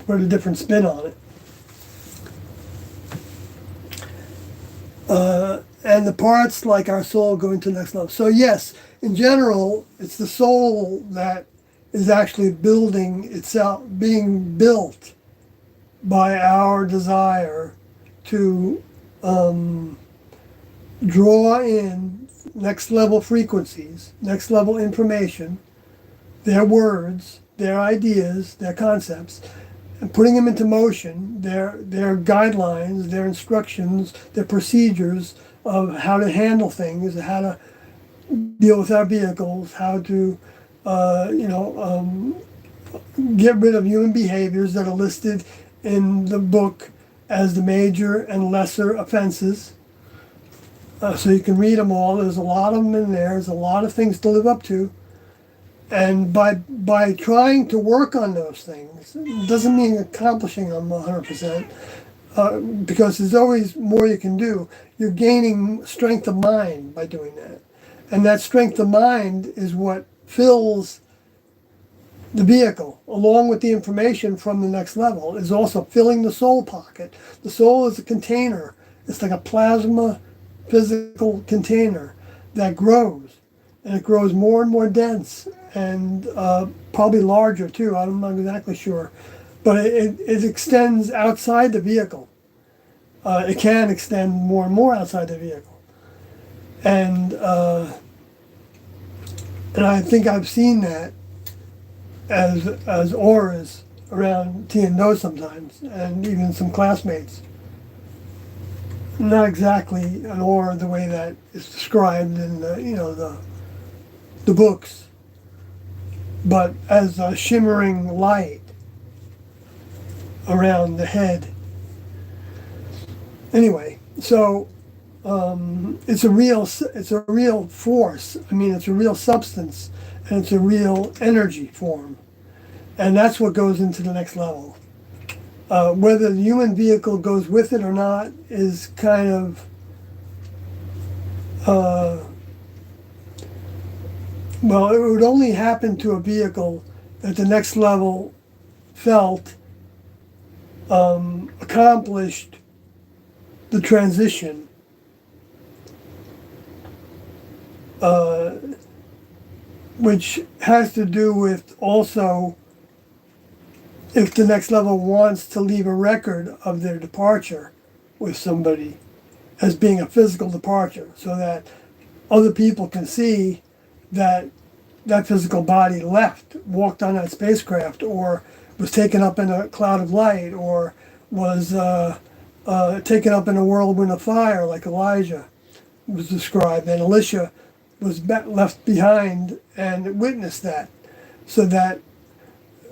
put a different spin on it. And the parts like our soul go into the next level. So yes, in general, it's the soul that is actually building itself, being built by our desire to draw in next level frequencies, next level information, their words, their ideas, their concepts, and putting them into motion, their guidelines, their instructions, their procedures of how to handle things, how to deal with our vehicles, how to get rid of human behaviors that are listed in the book as the major and lesser offenses. So you can read them all. There's a lot of them in there. There's a lot of things to live up to. And by trying to work on those things, it doesn't mean accomplishing them 100%, because there's always more you can do. You're gaining strength of mind by doing that. And that strength of mind is what fills the vehicle, along with the information from the next level, is also filling the soul pocket. The soul is a container. It's like a plasma physical container that grows. And it grows more and more dense and probably larger too. I'm not exactly sure. But it extends outside the vehicle. It can extend more and more outside the vehicle. And I think I've seen that as auras around T&O sometimes, and even some classmates. Not exactly an aura the way that is described in the books, but as a shimmering light around the head. Anyway, so it's a real force. I mean, it's a real substance, and it's a real energy form, and that's what goes into the next level. Whether the human vehicle goes with it or not is kind of well, it would only happen to a vehicle that the next level felt accomplished the transition, which has to do with also if the next level wants to leave a record of their departure with somebody as being a physical departure, so that other people can see that that physical body left, walked on that spacecraft, or was taken up in a cloud of light, or was taken up in a whirlwind of fire, like Elijah was described, and Elisha was left behind and witnessed that. So that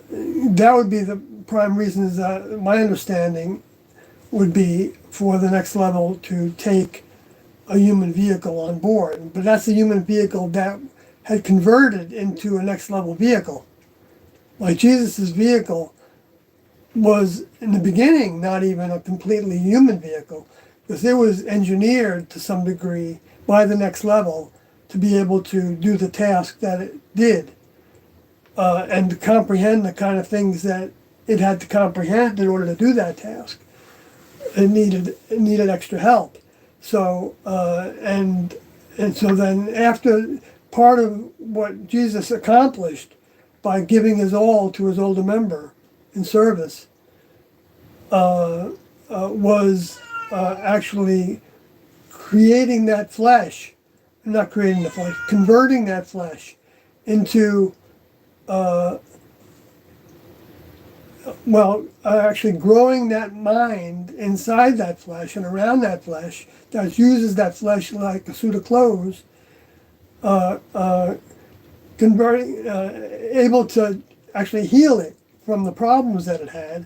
would be the prime reason, is my understanding would be for the next level to take a human vehicle on board. But that's a human vehicle that had converted into a next level vehicle. Like Jesus' vehicle was in the beginning not even a completely human vehicle, because it was engineered to some degree by the next level to be able to do the task that it did, and to comprehend the kind of things that it had to comprehend in order to do that task. It needed extra help. So and so then after part of what Jesus accomplished by giving his all to his older member in service was actually creating that flesh, not creating the flesh, converting that flesh into actually growing that mind inside that flesh and around that flesh that uses that flesh like a suit of clothes, converting, able to actually heal it from the problems that it had,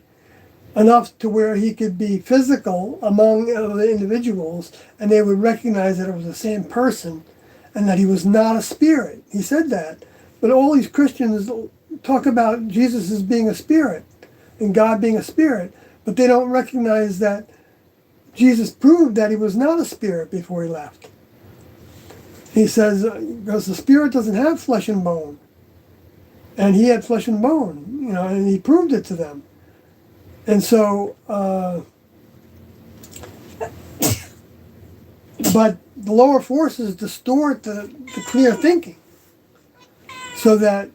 enough to where he could be physical among other individuals and they would recognize that it was the same person and that he was not a spirit. He said that. But all these Christians talk about Jesus as being a spirit and God being a spirit, but they don't recognize that Jesus proved that he was not a spirit before he left. He says, because the spirit doesn't have flesh and bone. And he had flesh and bone, and he proved it to them. And so, but the lower forces distort the clear thinking, so that,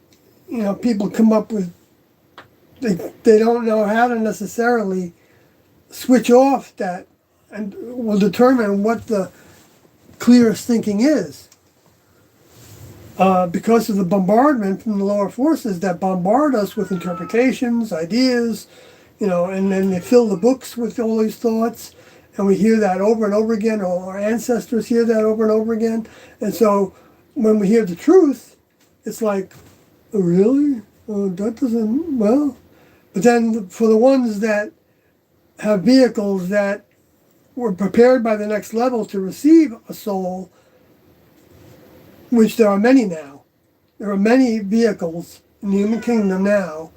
people come up with, they don't know how to necessarily switch off that, and will determine what the clearest thinking is. Because of the bombardment from the lower forces that bombard us with interpretations, ideas, and then they fill the books with all these thoughts, and we hear that over and over again, or our ancestors hear that over and over again. And so when we hear the truth, it's like, Oh, really? That doesn't, well, but then for the ones that have vehicles that were prepared by the next level to receive a soul, which there are many now. There are many vehicles in the human kingdom now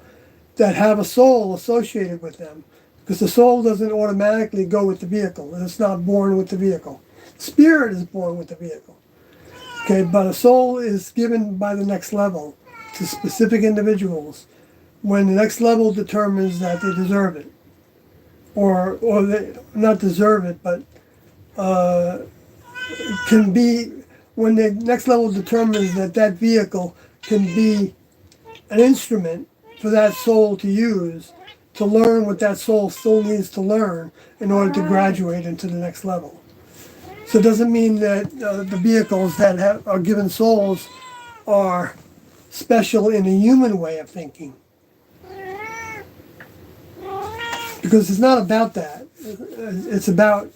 that have a soul associated with them, because the soul doesn't automatically go with the vehicle. It's not born with the vehicle. Spirit is born with the vehicle. Okay, but a soul is given by the next level to specific individuals when the next level determines that they deserve it, or they not deserve it, but can be, when the next level determines that that vehicle can be an instrument for that soul to use to learn what that soul still needs to learn in order to graduate into the next level. So it doesn't mean that the vehicles that are given souls are special in a human way of thinking. Because it's not about that. It's about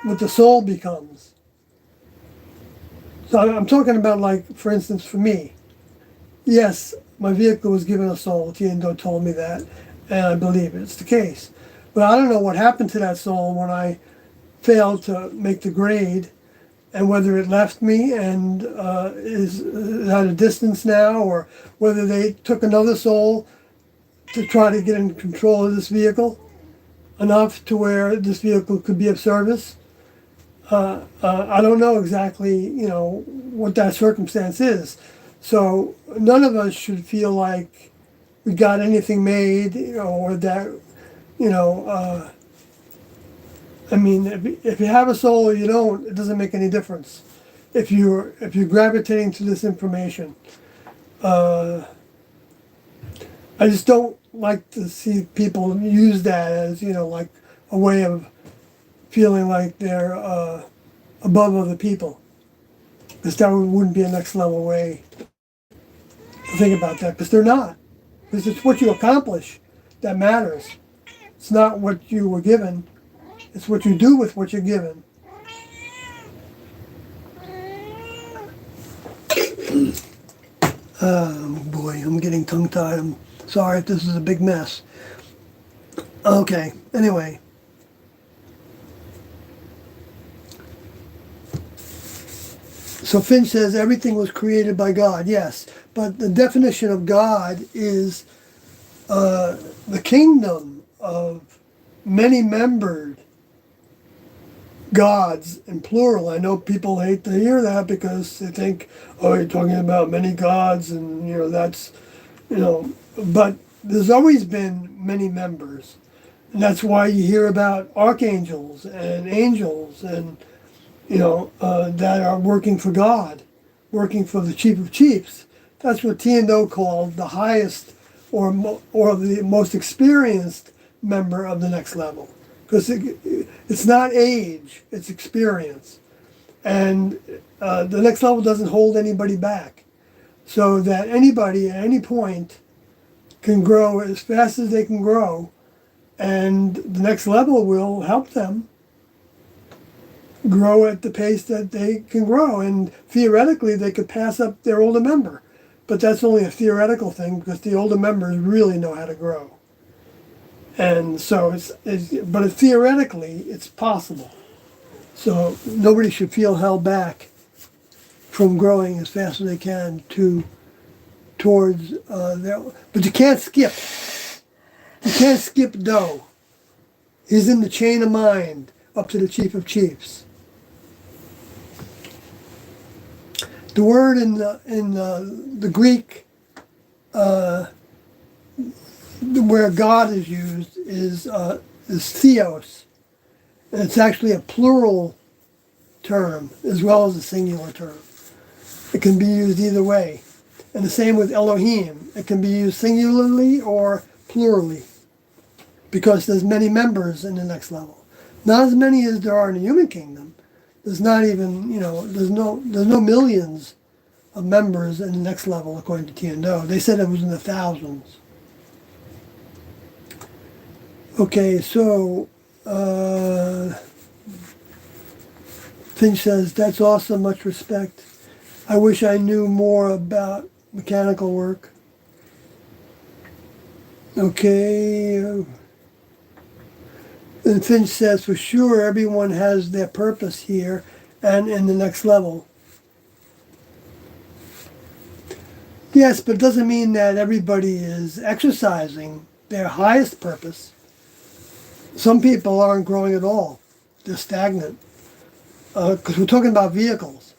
what the soul becomes. So I'm talking about, like, for instance, for me. Yes, my vehicle was given a soul. Tiendo told me that, and I believe it's the case. But I don't know what happened to that soul when I failed to make the grade, and whether it left me and is at a distance now, or whether they took another soul to try to get in control of this vehicle enough to where this vehicle could be of service. I don't know exactly, what that circumstance is. So none of us should feel like we got anything made, or that, I mean, if you have a soul or you don't, it doesn't make any difference. If you're gravitating to this information, I just don't like to see people use that as, like a way of feeling like they're above other people. Because that wouldn't be a next level way to think about that. Because they're not. Because it's what you accomplish that matters. It's not what you were given. It's what you do with what you're given. Oh boy, I'm getting tongue-tied. I'm sorry if this is a big mess. Okay, anyway. So Finch says everything was created by God. Yes, but the definition of God is the kingdom of many membered gods in plural. I know people hate to hear that because they think, oh, you're talking about many gods, and that's, but there's always been many members. And that's why you hear about archangels and angels and that are working for God, working for the chief of chiefs. That's what Tiendo called the highest or the most experienced member of the next level. Because it's not age, it's experience. And the next level doesn't hold anybody back. So that anybody at any point can grow as fast as they can grow, and the next level will help them grow at the pace that they can grow. And theoretically, they could pass up their older member. But that's only a theoretical thing, because the older members really know how to grow. And so but theoretically, it's possible. So nobody should feel held back from growing as fast as they can towards their. But you can't skip. You can't skip Doe. He's in the chain of mind up to the chief of chiefs. The word in the Greek, where God is used, is theos. And it's actually a plural term as well as a singular term. It can be used either way. And the same with Elohim. It can be used singularly or plurally, because there's many members in the next level. Not as many as there are in the human kingdom. There's not even, there's no millions of members in the next level, according to Tiendo. They said it was in the thousands. Okay, so Finch says, that's awesome, much respect. I wish I knew more about mechanical work. Okay. And Finch says, for sure, everyone has their purpose here and in the next level. Yes, but it doesn't mean that everybody is exercising their highest purpose. Some people aren't growing at all. They're stagnant. Because we're talking about vehicles.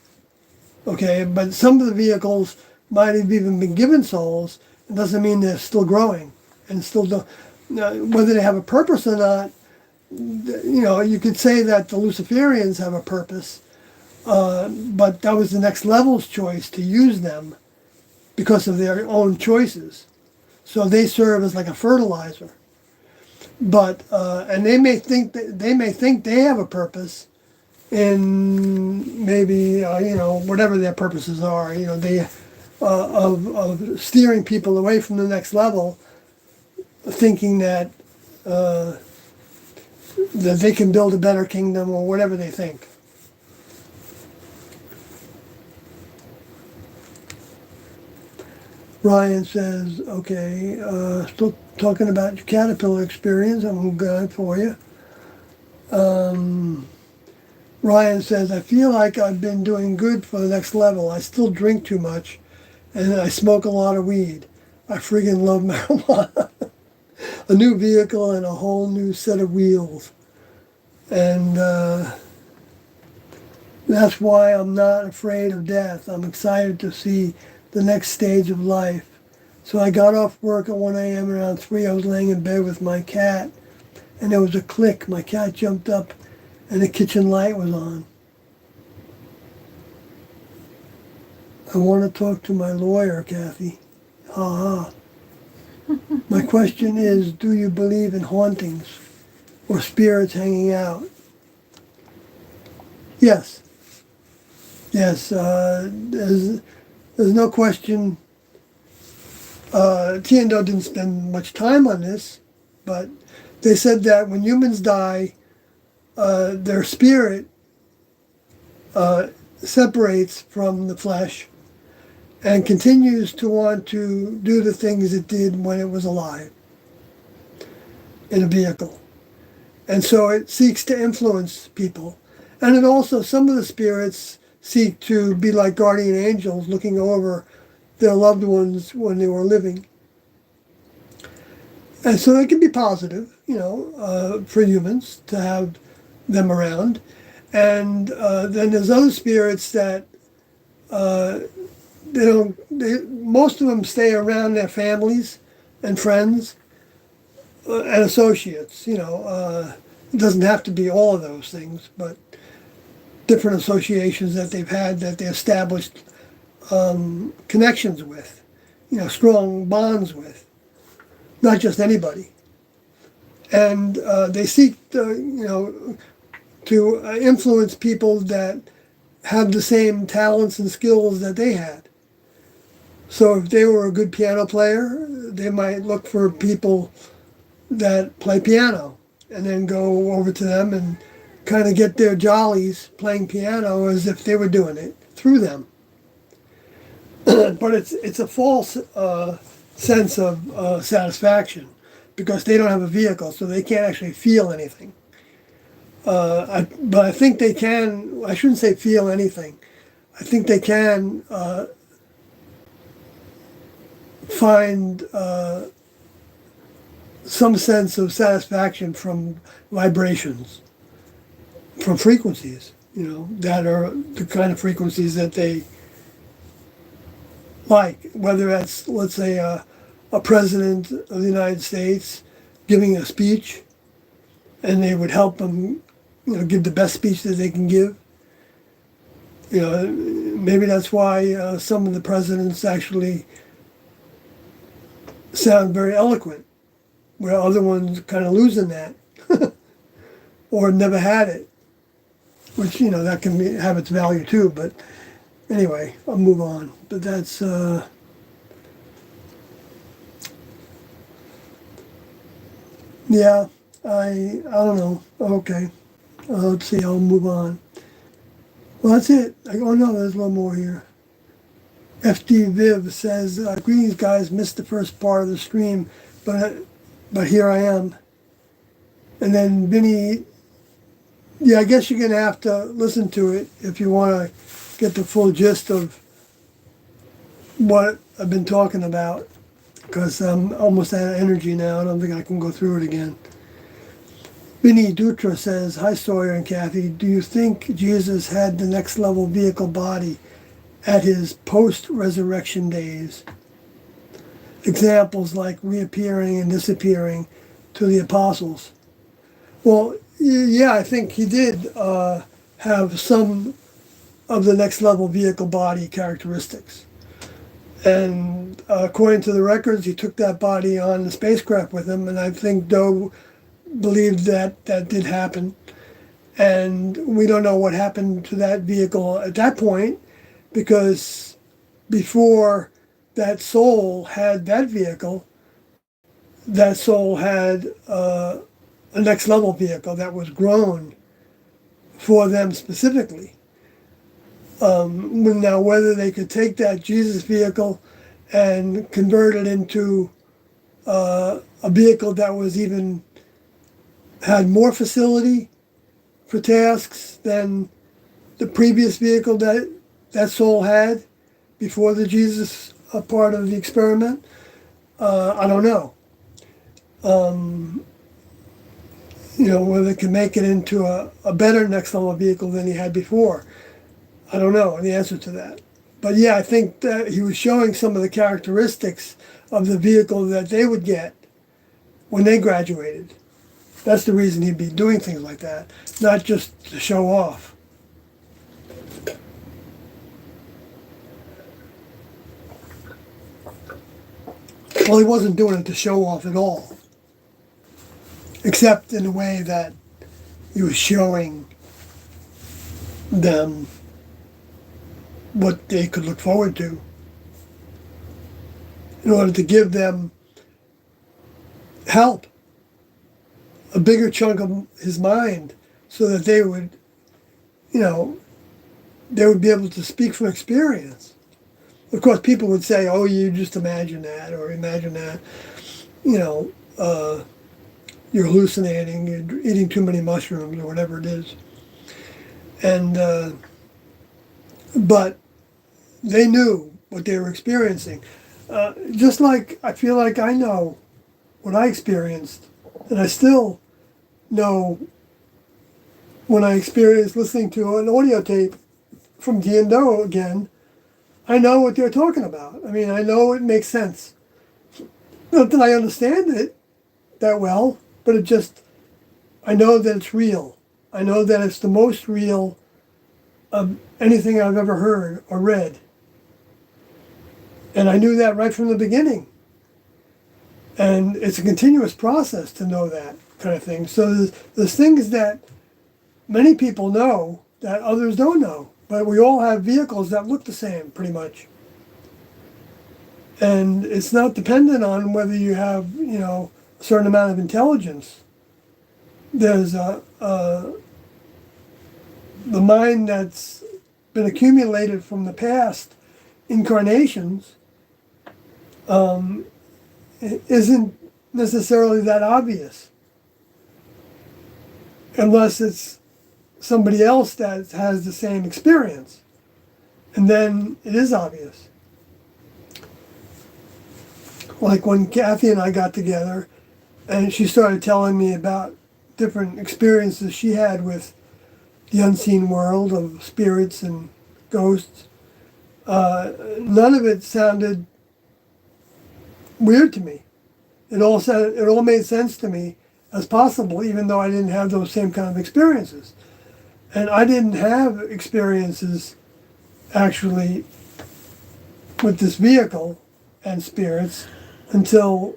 Okay, but some of the vehicles might have even been given souls. It doesn't mean they're still growing and still do, whether they have a purpose or not. You could say that the Luciferians have a purpose, but that was the next level's choice to use them because of their own choices. So they serve as like a fertilizer. But and they may think they have a purpose in maybe whatever their purposes are. They of steering people away from the next level, thinking that that they can build a better kingdom or whatever they think. Ryan says, okay, still talking about your caterpillar experience. I'm glad for you. Ryan says, I feel like I've been doing good for the next level. I still drink too much and I smoke a lot of weed. I friggin' love marijuana. A new vehicle and a whole new set of wheels. And that's why I'm not afraid of death. I'm excited to see the next stage of life. So I got off work at 1 a.m. around 3. I was laying in bed with my cat, and there was a click. My cat jumped up, and the kitchen light was on. I want to talk to my lawyer, Kathy. Ha ha. My question is, do you believe in hauntings or spirits hanging out? Yes. Yes, there's no question. Tiendo didn't spend much time on this, but they said that when humans die, their spirit separates from the flesh and continues to want to do the things it did when it was alive in a vehicle. And so it seeks to influence people. And it also, some of the spirits seek to be like guardian angels looking over their loved ones when they were living. And so it can be positive, for humans to have them around. And then there's other spirits that most of them stay around their families and friends and associates. It doesn't have to be all of those things, but different associations that they've had that they established connections with, strong bonds with, not just anybody. And they seek to influence people that have the same talents and skills that they had. So if they were a good piano player, they might look for people that play piano and then go over to them and kind of get their jollies playing piano as if they were doing it through them. But it's a false sense of satisfaction because they don't have a vehicle, so they can't actually feel anything. But I think they can, I shouldn't say feel anything, I think they can find some sense of satisfaction from vibrations, from frequencies, that are the kind of frequencies that they like, whether that's, let's say, a president of the United States giving a speech, and they would help them, give the best speech that they can give. Maybe that's why some of the presidents actually sound very eloquent, where other ones kind of losing that, or never had it, which, that can have its value too, but anyway, I'll move on. But that's, yeah, I don't know. Okay, let's see, I'll move on. Well, that's it. Oh no, there's a little more here. FD Viv says, greetings guys, missed the first part of the stream. but here I am. And then Vinny, yeah, I guess you're gonna have to listen to it if you want to get the full gist of what I've been talking about, because I'm almost out of energy now. I don't think I can go through it again. Vinny Dutra says, "Hi Sawyer and Kathy, do you think Jesus had the next level vehicle body at his post-resurrection days? Examples like reappearing and disappearing to the apostles." Well, yeah, I think he did have some of the next level vehicle body characteristics. And according to the records, he took that body on the spacecraft with him, and I think Doe believed that that did happen. And we don't know what happened to that vehicle at that point, because before that soul had that vehicle, that soul had a next level vehicle that was grown for them specifically. Now, whether they could take that Jesus vehicle and convert it into a vehicle that was even had more facility for tasks than the previous vehicle that that soul had before the Jesus part of the experiment, I don't know. Whether they can make it into a better next level vehicle than he had before. I don't know the answer to that. But yeah, I think that he was showing some of the characteristics of the vehicle that they would get when they graduated. That's the reason he'd be doing things like that, not just to show off. Well, he wasn't doing it to show off at all, except in a way that he was showing them what they could look forward to in order to give them help, a bigger chunk of his mind, so that they would, they would be able to speak from experience. Of course, people would say, "Oh, you just imagine that," or "Imagine that." You're hallucinating, you're eating too many mushrooms, or whatever it is. And but they knew what they were experiencing. Just like I feel like I know what I experienced, and I still know when I experienced listening to an audio tape from D&Do again, I know what they're talking about. I mean, I know it makes sense. Not that I understand it that well, but I know that it's real. I know that it's the most real of anything I've ever heard or read. And I knew that right from the beginning. And it's a continuous process to know that kind of thing. So there's things that many people know that others don't know. But we all have vehicles that look the same, pretty much. And it's not dependent on whether you have, a certain amount of intelligence. There's the mind that's been accumulated from the past incarnations isn't necessarily that obvious, unless it's somebody else that has the same experience, and then it is obvious. Like when Kathy and I got together, and she started telling me about different experiences she had with the unseen world of spirits and ghosts. None of it sounded weird to me. It all made sense to me as possible, even though I didn't have those same kind of experiences. And I didn't have experiences actually with this vehicle and spirits until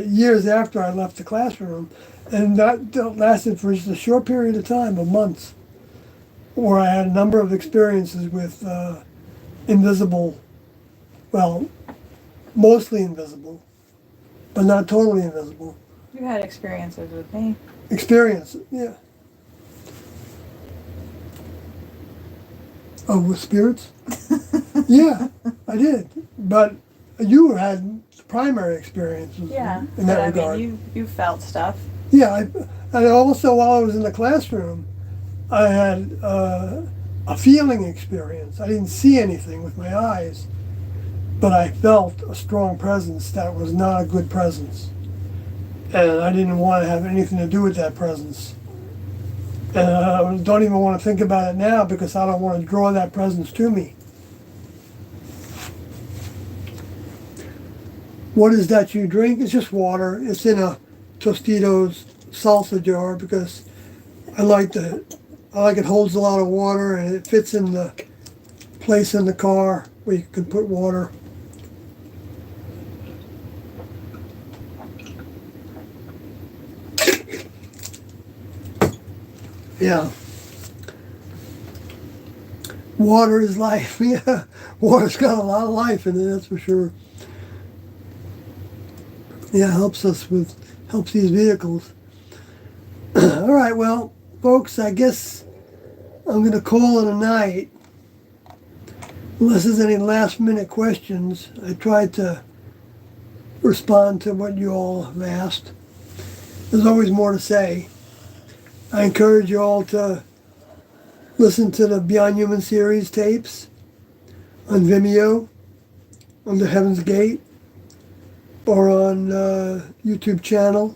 years after I left the classroom. And that lasted for just a short period of time, of months, where I had a number of experiences with invisible, well, mostly invisible, but not totally invisible. You had experiences with me. Experience, yeah. Oh, with spirits? Yeah, I did. But you had primary experiences Yeah, in but that I regard. mean, you felt stuff. Yeah, and also while I was in the classroom, I had a feeling experience. I didn't see anything with my eyes, but I felt a strong presence that was not a good presence. And I didn't want to have anything to do with that presence. And I don't even want to think about it now because I don't want to draw that presence to me. What is that you drink? It's just water. It's in a Tostitos salsa jar because I like it holds a lot of water and it fits in the place in the car where you can put water. Yeah. Water is life. Yeah. Water's got a lot of life in it, that's for sure. Yeah, helps these vehicles. All right, well, folks, I guess I'm going to call it a night. Unless there's any last minute questions, I tried to respond to what you all have asked. There's always more to say. I encourage you all to listen to the Beyond Human series tapes on Vimeo, on the Heaven's Gate, or on YouTube channel,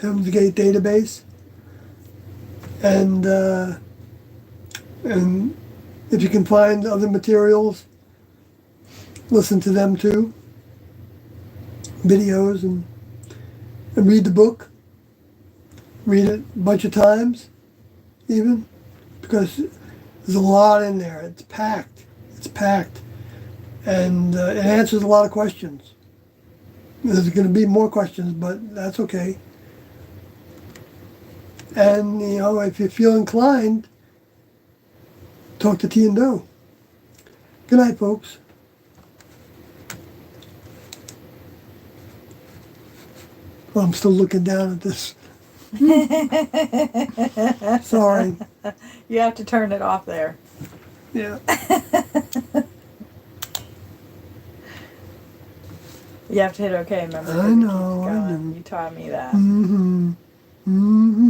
Heaven's Gate Database. And if you can find other materials, listen to them too, videos, and read the book. Read it a bunch of times, even, because there's a lot in there. It's packed. It's packed. And it answers a lot of questions. There's going to be more questions, but that's okay. And, if you feel inclined, talk to T and Doe. Good night, folks. Well, I'm still looking down at this. Sorry. You have to turn it off there. Yeah. You have to hit OK, remember? I know. You taught me that. Mm-hmm. Mm-hmm.